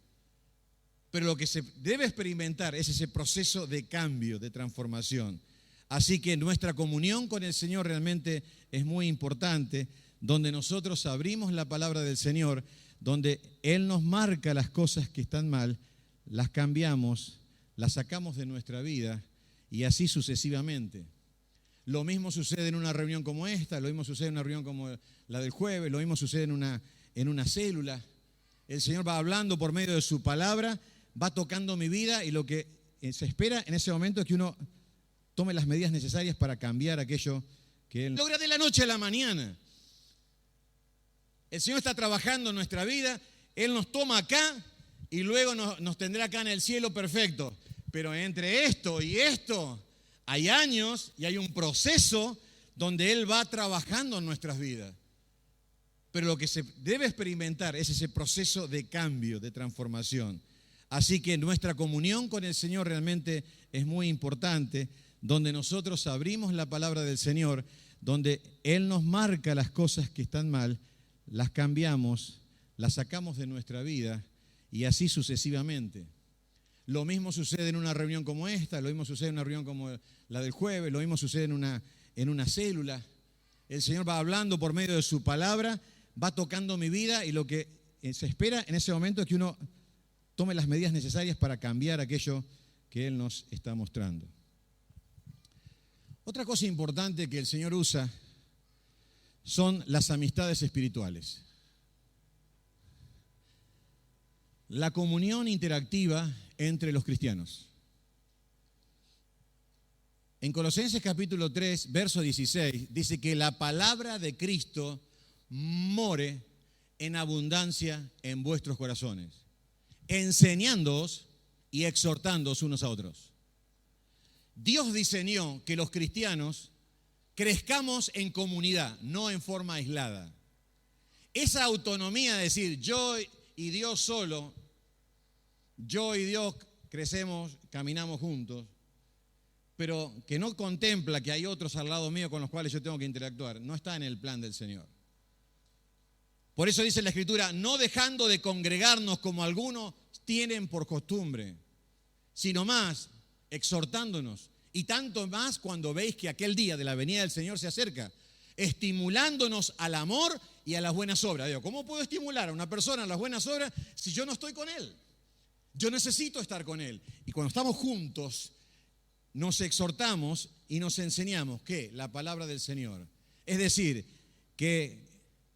Pero lo que se debe experimentar es ese proceso de cambio, de transformación. Así que nuestra comunión con el Señor realmente es muy importante, donde nosotros abrimos la palabra del Señor, donde Él nos marca las cosas que están mal, las cambiamos, las sacamos de nuestra vida y así sucesivamente. Lo mismo sucede en una reunión como esta, lo mismo sucede en una reunión como la del jueves, lo mismo sucede en una célula. El Señor va hablando por medio de su palabra, va tocando mi vida y lo que se espera en ese momento es que uno tome las medidas necesarias para cambiar aquello que Él logra de la noche a la mañana. El Señor está trabajando en nuestra vida, Él nos toma acá y luego nos tendrá acá en el cielo perfecto. Pero entre esto y esto hay años y hay un proceso donde Él va trabajando en nuestras vidas. Pero lo que se debe experimentar es ese proceso de cambio, de transformación. Así que nuestra comunión con el Señor realmente es muy importante, donde nosotros abrimos la palabra del Señor, donde Él nos marca las cosas que están mal, las cambiamos, las sacamos de nuestra vida y así sucesivamente. Lo mismo sucede en una reunión como esta, lo mismo sucede en una reunión como la del jueves, lo mismo sucede en una célula. El Señor va hablando por medio de su palabra, va tocando mi vida y lo que se espera en ese momento es que uno tome las medidas necesarias para cambiar aquello que Él nos está mostrando. Otra cosa importante que el Señor usa son las amistades espirituales. La comunión interactiva entre los cristianos. En Colosenses capítulo 3, verso 16, dice que la palabra de Cristo more en abundancia en vuestros corazones, enseñándoos y exhortándoos unos a otros. Dios diseñó que los cristianos crezcamos en comunidad, no en forma aislada. Esa autonomía de decir yo y Dios solo, yo y Dios crecemos, caminamos juntos, pero que no contempla que hay otros al lado mío con los cuales yo tengo que interactuar, no está en el plan del Señor. Por eso dice la Escritura, no dejando de congregarnos como algunos tienen por costumbre, sino más exhortándonos, y tanto más cuando veis que aquel día de la venida del Señor se acerca, estimulándonos al amor y a las buenas obras. Digo, ¿cómo puedo estimular a una persona a las buenas obras si yo no estoy con él? Yo necesito estar con él. Y cuando estamos juntos, nos exhortamos y nos enseñamos, ¿qué? La palabra del Señor. Es decir, que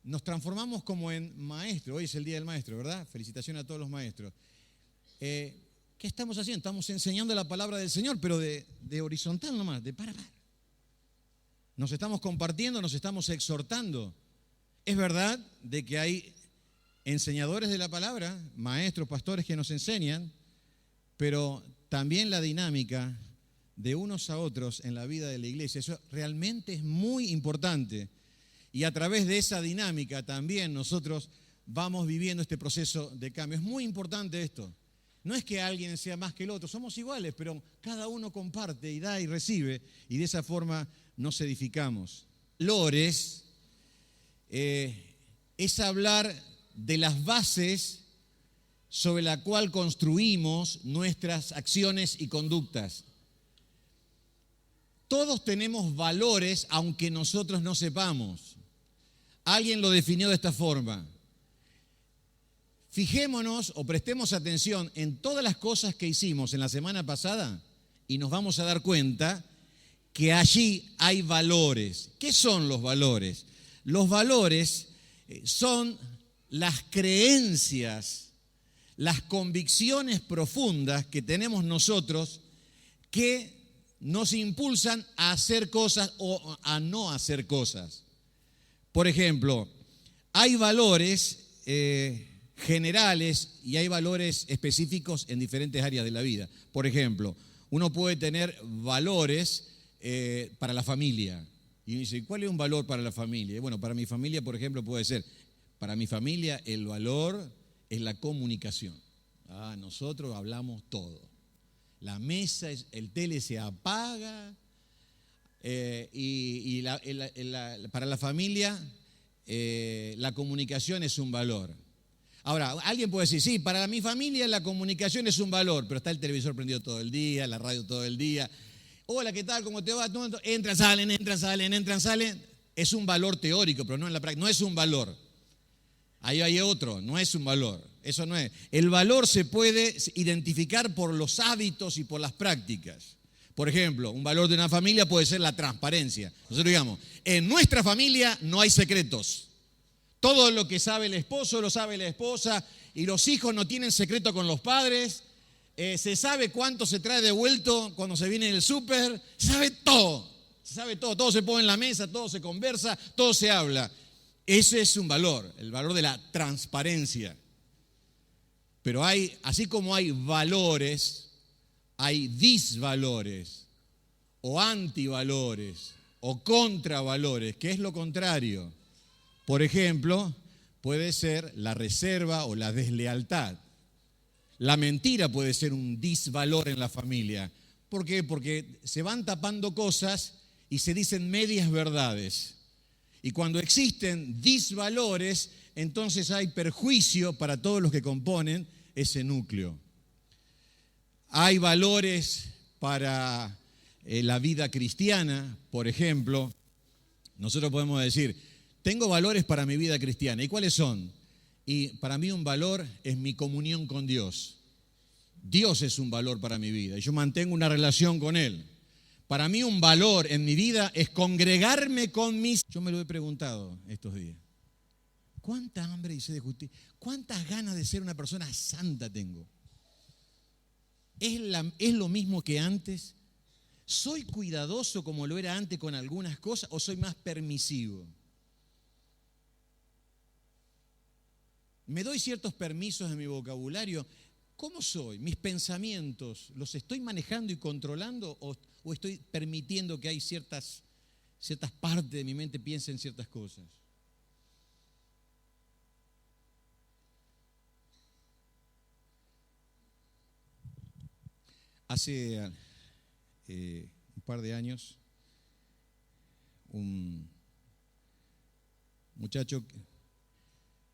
nos transformamos como en maestro. Hoy es el Día del Maestro, ¿verdad? Felicitaciones a todos los maestros. ¿Qué estamos haciendo? Estamos enseñando la palabra del Señor, pero de horizontal nomás, de par a par. Nos estamos compartiendo, nos estamos exhortando. Es verdad de que hay enseñadores de la palabra, maestros, pastores que nos enseñan, pero también la dinámica de unos a otros en la vida de la iglesia, eso realmente es muy importante. Y a través de esa dinámica también nosotros vamos viviendo este proceso de cambio. Es muy importante esto. No es que alguien sea más que el otro, somos iguales, pero cada uno comparte y da y recibe, y de esa forma nos edificamos. Valores es hablar de las bases sobre la cual construimos nuestras acciones y conductas. Todos tenemos valores, aunque nosotros no sepamos. Alguien lo definió de esta forma. Fijémonos o prestemos atención en todas las cosas que hicimos en la semana pasada y nos vamos a dar cuenta que allí hay valores. ¿Qué son los valores? Los valores son las creencias, las convicciones profundas que tenemos nosotros que nos impulsan a hacer cosas o a no hacer cosas. Por ejemplo, hay valores generales y hay valores específicos en diferentes áreas de la vida. Por ejemplo, uno puede tener valores para la familia. Y dice, ¿cuál es un valor para la familia? Bueno, para mi familia, por ejemplo, puede ser, para mi familia el valor es la comunicación. Nosotros hablamos todo. La mesa, el tele se apaga para la familia la comunicación es un valor. Ahora, alguien puede decir, sí, para mi familia la comunicación es un valor, pero está el televisor prendido todo el día, la radio todo el día. Hola, ¿qué tal? ¿Cómo te va? Entran, salen, entran, salen, entran, salen. Es un valor teórico, pero no en la práctica. No es un valor. Ahí hay otro, no es un valor. Eso no es. El valor se puede identificar por los hábitos y por las prácticas. Por ejemplo, un valor de una familia puede ser la transparencia. Nosotros digamos, en nuestra familia no hay secretos. Todo lo que sabe el esposo lo sabe la esposa y los hijos no tienen secreto con los padres. Se sabe cuánto se trae devuelto cuando se viene del súper. Se sabe todo. Se sabe todo. Todo se pone en la mesa, todo se conversa, todo se habla. Ese es un valor, el valor de la transparencia. Pero así como hay valores, hay disvalores, o antivalores, o contravalores, que es lo contrario. Por ejemplo, puede ser la reserva o la deslealtad. La mentira puede ser un disvalor en la familia. ¿Por qué? Porque se van tapando cosas y se dicen medias verdades. Y cuando existen disvalores, entonces hay perjuicio para todos los que componen ese núcleo. Hay valores para la vida cristiana, por ejemplo. Nosotros podemos decir, tengo valores para mi vida cristiana. ¿Y cuáles son? Y para mí un valor es mi comunión con Dios. Dios es un valor para mi vida y yo mantengo una relación con Él. Para mí un valor en mi vida es congregarme con mis... Yo me lo he preguntado estos días. ¿Cuánta hambre y sed de justicia? ¿Cuántas ganas de ser una persona santa tengo? ¿Es lo mismo que antes? ¿Soy cuidadoso como lo era antes con algunas cosas o soy más permisivo? ¿Me doy ciertos permisos en mi vocabulario? ¿Cómo soy? ¿Mis pensamientos los estoy manejando y controlando o estoy permitiendo que hay ciertas partes de mi mente piensen ciertas cosas? Hace un par de años, un muchacho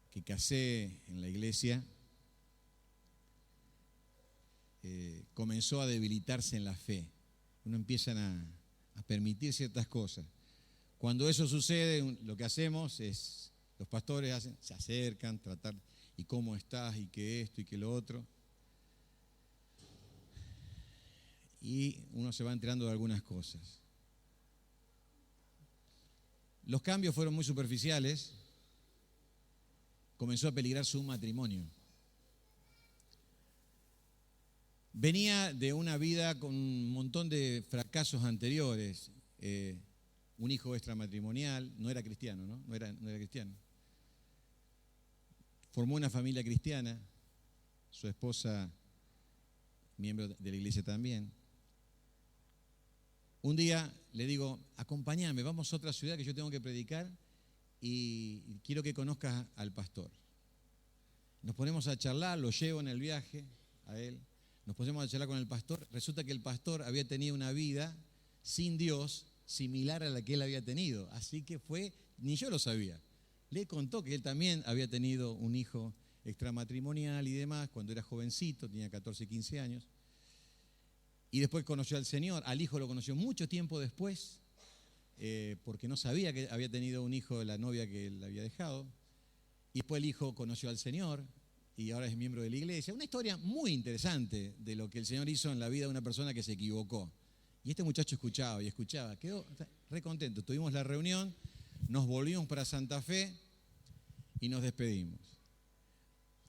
que casé en la iglesia comenzó a debilitarse en la fe. Uno empiezan a permitir ciertas cosas. Cuando eso sucede, lo que hacemos es, los pastores se acercan, tratar, ¿y cómo estás? ¿Y qué esto? ¿Y qué lo otro? Y uno se va enterando de algunas cosas. Los cambios fueron muy superficiales. Comenzó a peligrar su matrimonio. Venía de una vida con un montón de fracasos anteriores. Un hijo extramatrimonial, no era cristiano, ¿no? No era cristiano. Formó una familia cristiana, su esposa, miembro de la iglesia también. Un día le digo, acompáñame, vamos a otra ciudad que yo tengo que predicar y quiero que conozcas al pastor. Nos ponemos a charlar, lo llevo en el viaje a él, nos ponemos a charlar con el pastor. Resulta que el pastor había tenido una vida sin Dios similar a la que él había tenido, así que ni yo lo sabía. Le contó que él también había tenido un hijo extramatrimonial y demás cuando era jovencito, tenía 14, 15 años. Y después conoció al Señor, al hijo lo conoció mucho tiempo después, porque no sabía que había tenido un hijo de la novia que él había dejado. Y después el hijo conoció al Señor y ahora es miembro de la iglesia. Una historia muy interesante de lo que el Señor hizo en la vida de una persona que se equivocó. Y este muchacho escuchaba y escuchaba, quedó re contento. Tuvimos la reunión, nos volvimos para Santa Fe y nos despedimos.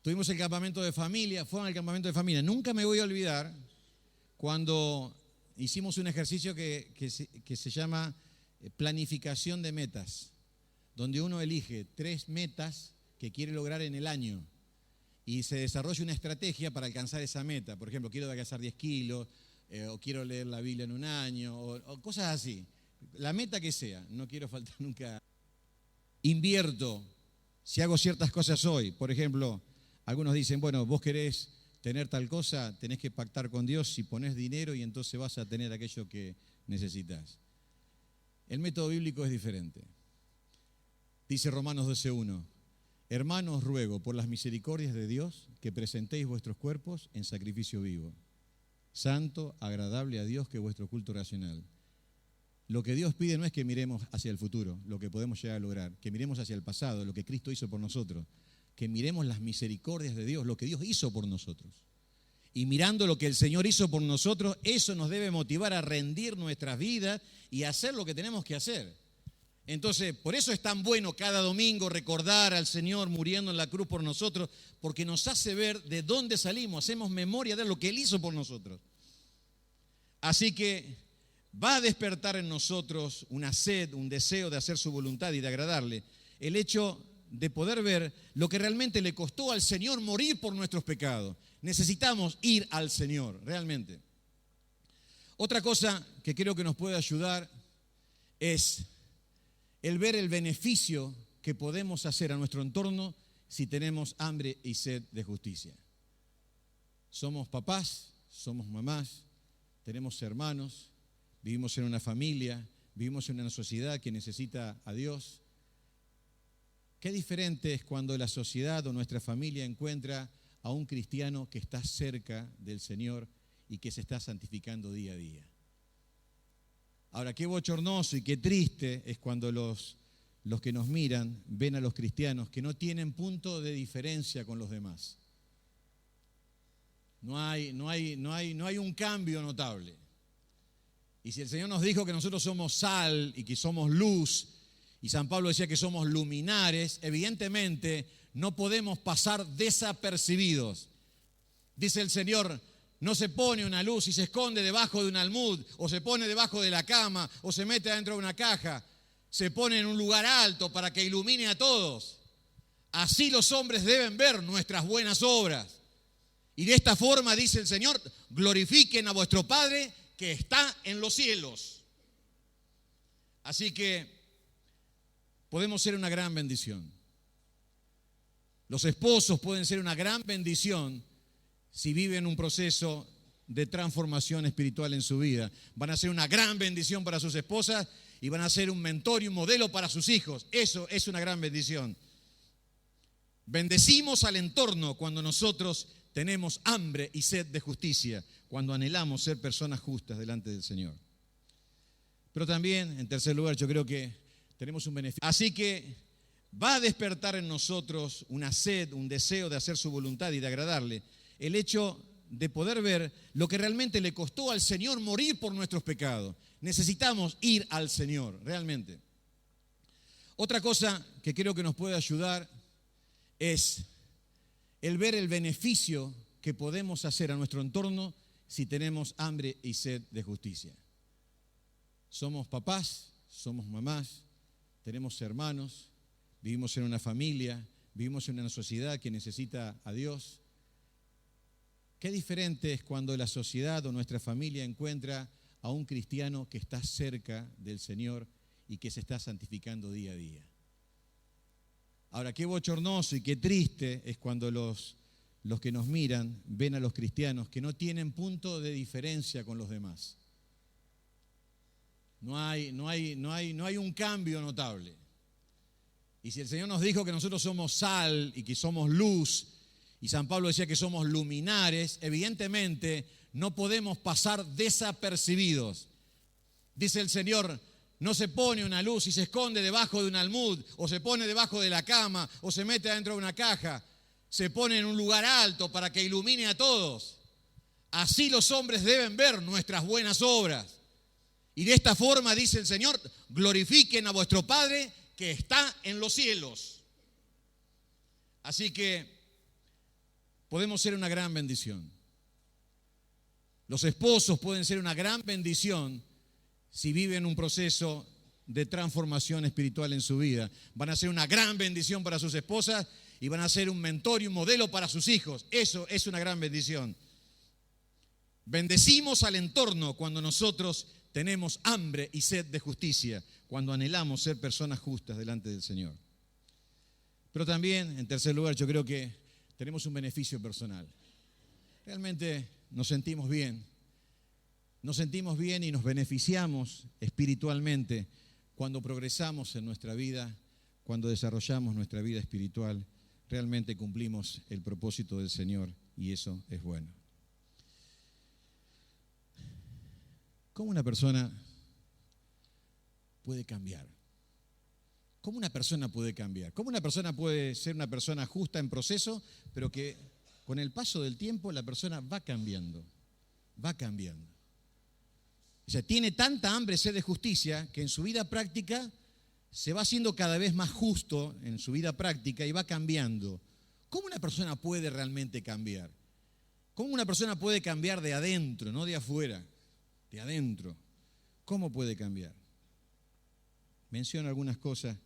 Tuvimos el campamento de familia, fueron al campamento de familia. Nunca me voy a olvidar cuando hicimos un ejercicio que se llama planificación de metas, donde uno elige 3 metas que quiere lograr en el año y se desarrolla una estrategia para alcanzar esa meta. Por ejemplo, quiero adelgazar 10 kilos, o quiero leer la Biblia en un año, o cosas así. La meta que sea, no quiero faltar nunca. Invierto, si hago ciertas cosas hoy, por ejemplo, algunos dicen, bueno, vos querés tener tal cosa, tenés que pactar con Dios si ponés dinero y entonces vas a tener aquello que necesitas. El método bíblico es diferente. Dice Romanos 12:1, hermanos, ruego por las misericordias de Dios que presentéis vuestros cuerpos en sacrificio vivo, santo, agradable a Dios, que es vuestro culto racional. Lo que Dios pide no es que miremos hacia el futuro, lo que podemos llegar a lograr, que miremos hacia el pasado, lo que Cristo hizo por nosotros, que miremos las misericordias de Dios, lo que Dios hizo por nosotros. y mirando lo que el Señor hizo por nosotros, eso nos debe motivar a rendir nuestras vidas y a hacer lo que tenemos que hacer. Entonces, por eso es tan bueno cada domingo recordar al Señor muriendo en la cruz por nosotros, porque nos hace ver de dónde salimos, hacemos memoria de lo que Él hizo por nosotros. Así que va a despertar en nosotros una sed, un deseo de hacer su voluntad y de agradarle, el hecho de poder ver lo que realmente le costó al Señor morir por nuestros pecados. Necesitamos ir al Señor, realmente. Otra cosa que creo que nos puede ayudar es el ver el beneficio que podemos hacer a nuestro entorno si tenemos hambre y sed de justicia. Somos papás, somos mamás, tenemos hermanos, vivimos en una familia, vivimos en una sociedad que necesita a Dios. Qué diferente es cuando la sociedad o nuestra familia encuentra a un cristiano que está cerca del Señor y que se está santificando día a día. Ahora, qué bochornoso y qué triste es cuando los que nos miran ven a los cristianos que no tienen punto de diferencia con los demás. No hay un cambio notable. Y si el Señor nos dijo que nosotros somos sal y que somos luz, y San Pablo decía que somos luminares, evidentemente no podemos pasar desapercibidos. Dice el Señor, no se pone una luz y se esconde debajo de un almud, o se pone debajo de la cama, o se mete adentro de una caja. Se pone en un lugar alto para que ilumine a todos. Así los hombres deben ver nuestras buenas obras. Y de esta forma, dice el Señor, glorifiquen a vuestro Padre que está en los cielos. Así que podemos ser una gran bendición. Los esposos pueden ser una gran bendición si viven un proceso de transformación espiritual en su vida. Van a ser una gran bendición para sus esposas y van a ser un mentor y un modelo para sus hijos. Eso es una gran bendición. Bendecimos al entorno cuando nosotros tenemos hambre y sed de justicia, cuando anhelamos ser personas justas delante del Señor. Pero también, en tercer lugar, yo creo que tenemos un beneficio. Así que va a despertar en nosotros una sed, un deseo de hacer su voluntad y de agradarle, el hecho de poder ver lo que realmente le costó al Señor morir por nuestros pecados. Necesitamos ir al Señor, realmente. Otra cosa que creo que nos puede ayudar es el ver el beneficio que podemos hacer a nuestro entorno si tenemos hambre y sed de justicia. Somos papás, somos mamás, tenemos hermanos, vivimos en una familia, vivimos en una sociedad que necesita a Dios. Qué diferente es cuando la sociedad o nuestra familia encuentra a un cristiano que está cerca del Señor y que se está santificando día a día. Ahora, qué bochornoso y qué triste es cuando los que nos miran ven a los cristianos que no tienen punto de diferencia con los demás. No hay un cambio notable. Y si el Señor nos dijo que nosotros somos sal y que somos luz, y San Pablo decía que somos luminares, evidentemente no podemos pasar desapercibidos. Dice el Señor, no se pone una luz y se esconde debajo de un almud, o se pone debajo de la cama, o se mete adentro de una caja. Se pone en un lugar alto para que ilumine a todos. Así los hombres deben ver nuestras buenas obras. Y de esta forma, dice el Señor, glorifiquen a vuestro Padre que está en los cielos. Así que podemos ser una gran bendición. Los esposos pueden ser una gran bendición si viven un proceso de transformación espiritual en su vida. Van a ser una gran bendición para sus esposas y van a ser un mentor y un modelo para sus hijos. Eso es una gran bendición. Bendecimos al entorno cuando nosotros tenemos hambre y sed de justicia, cuando anhelamos ser personas justas delante del Señor. Pero también, en tercer lugar, yo creo que tenemos un beneficio personal. Realmente nos sentimos bien y nos beneficiamos espiritualmente cuando progresamos en nuestra vida, cuando desarrollamos nuestra vida espiritual. Realmente cumplimos el propósito del Señor y eso es bueno. ¿Cómo una persona puede cambiar? ¿Cómo una persona puede cambiar? ¿Cómo una persona puede ser una persona justa en proceso, pero que con el paso del tiempo la persona va cambiando, va cambiando. O sea, tiene tanta hambre, sed de justicia, que en su vida práctica se va haciendo cada vez más justo en su vida práctica y va cambiando. ¿Cómo una persona puede realmente cambiar? ¿Cómo una persona puede cambiar de adentro, no de afuera? De adentro. ¿Cómo puede cambiar? Menciono algunas cosas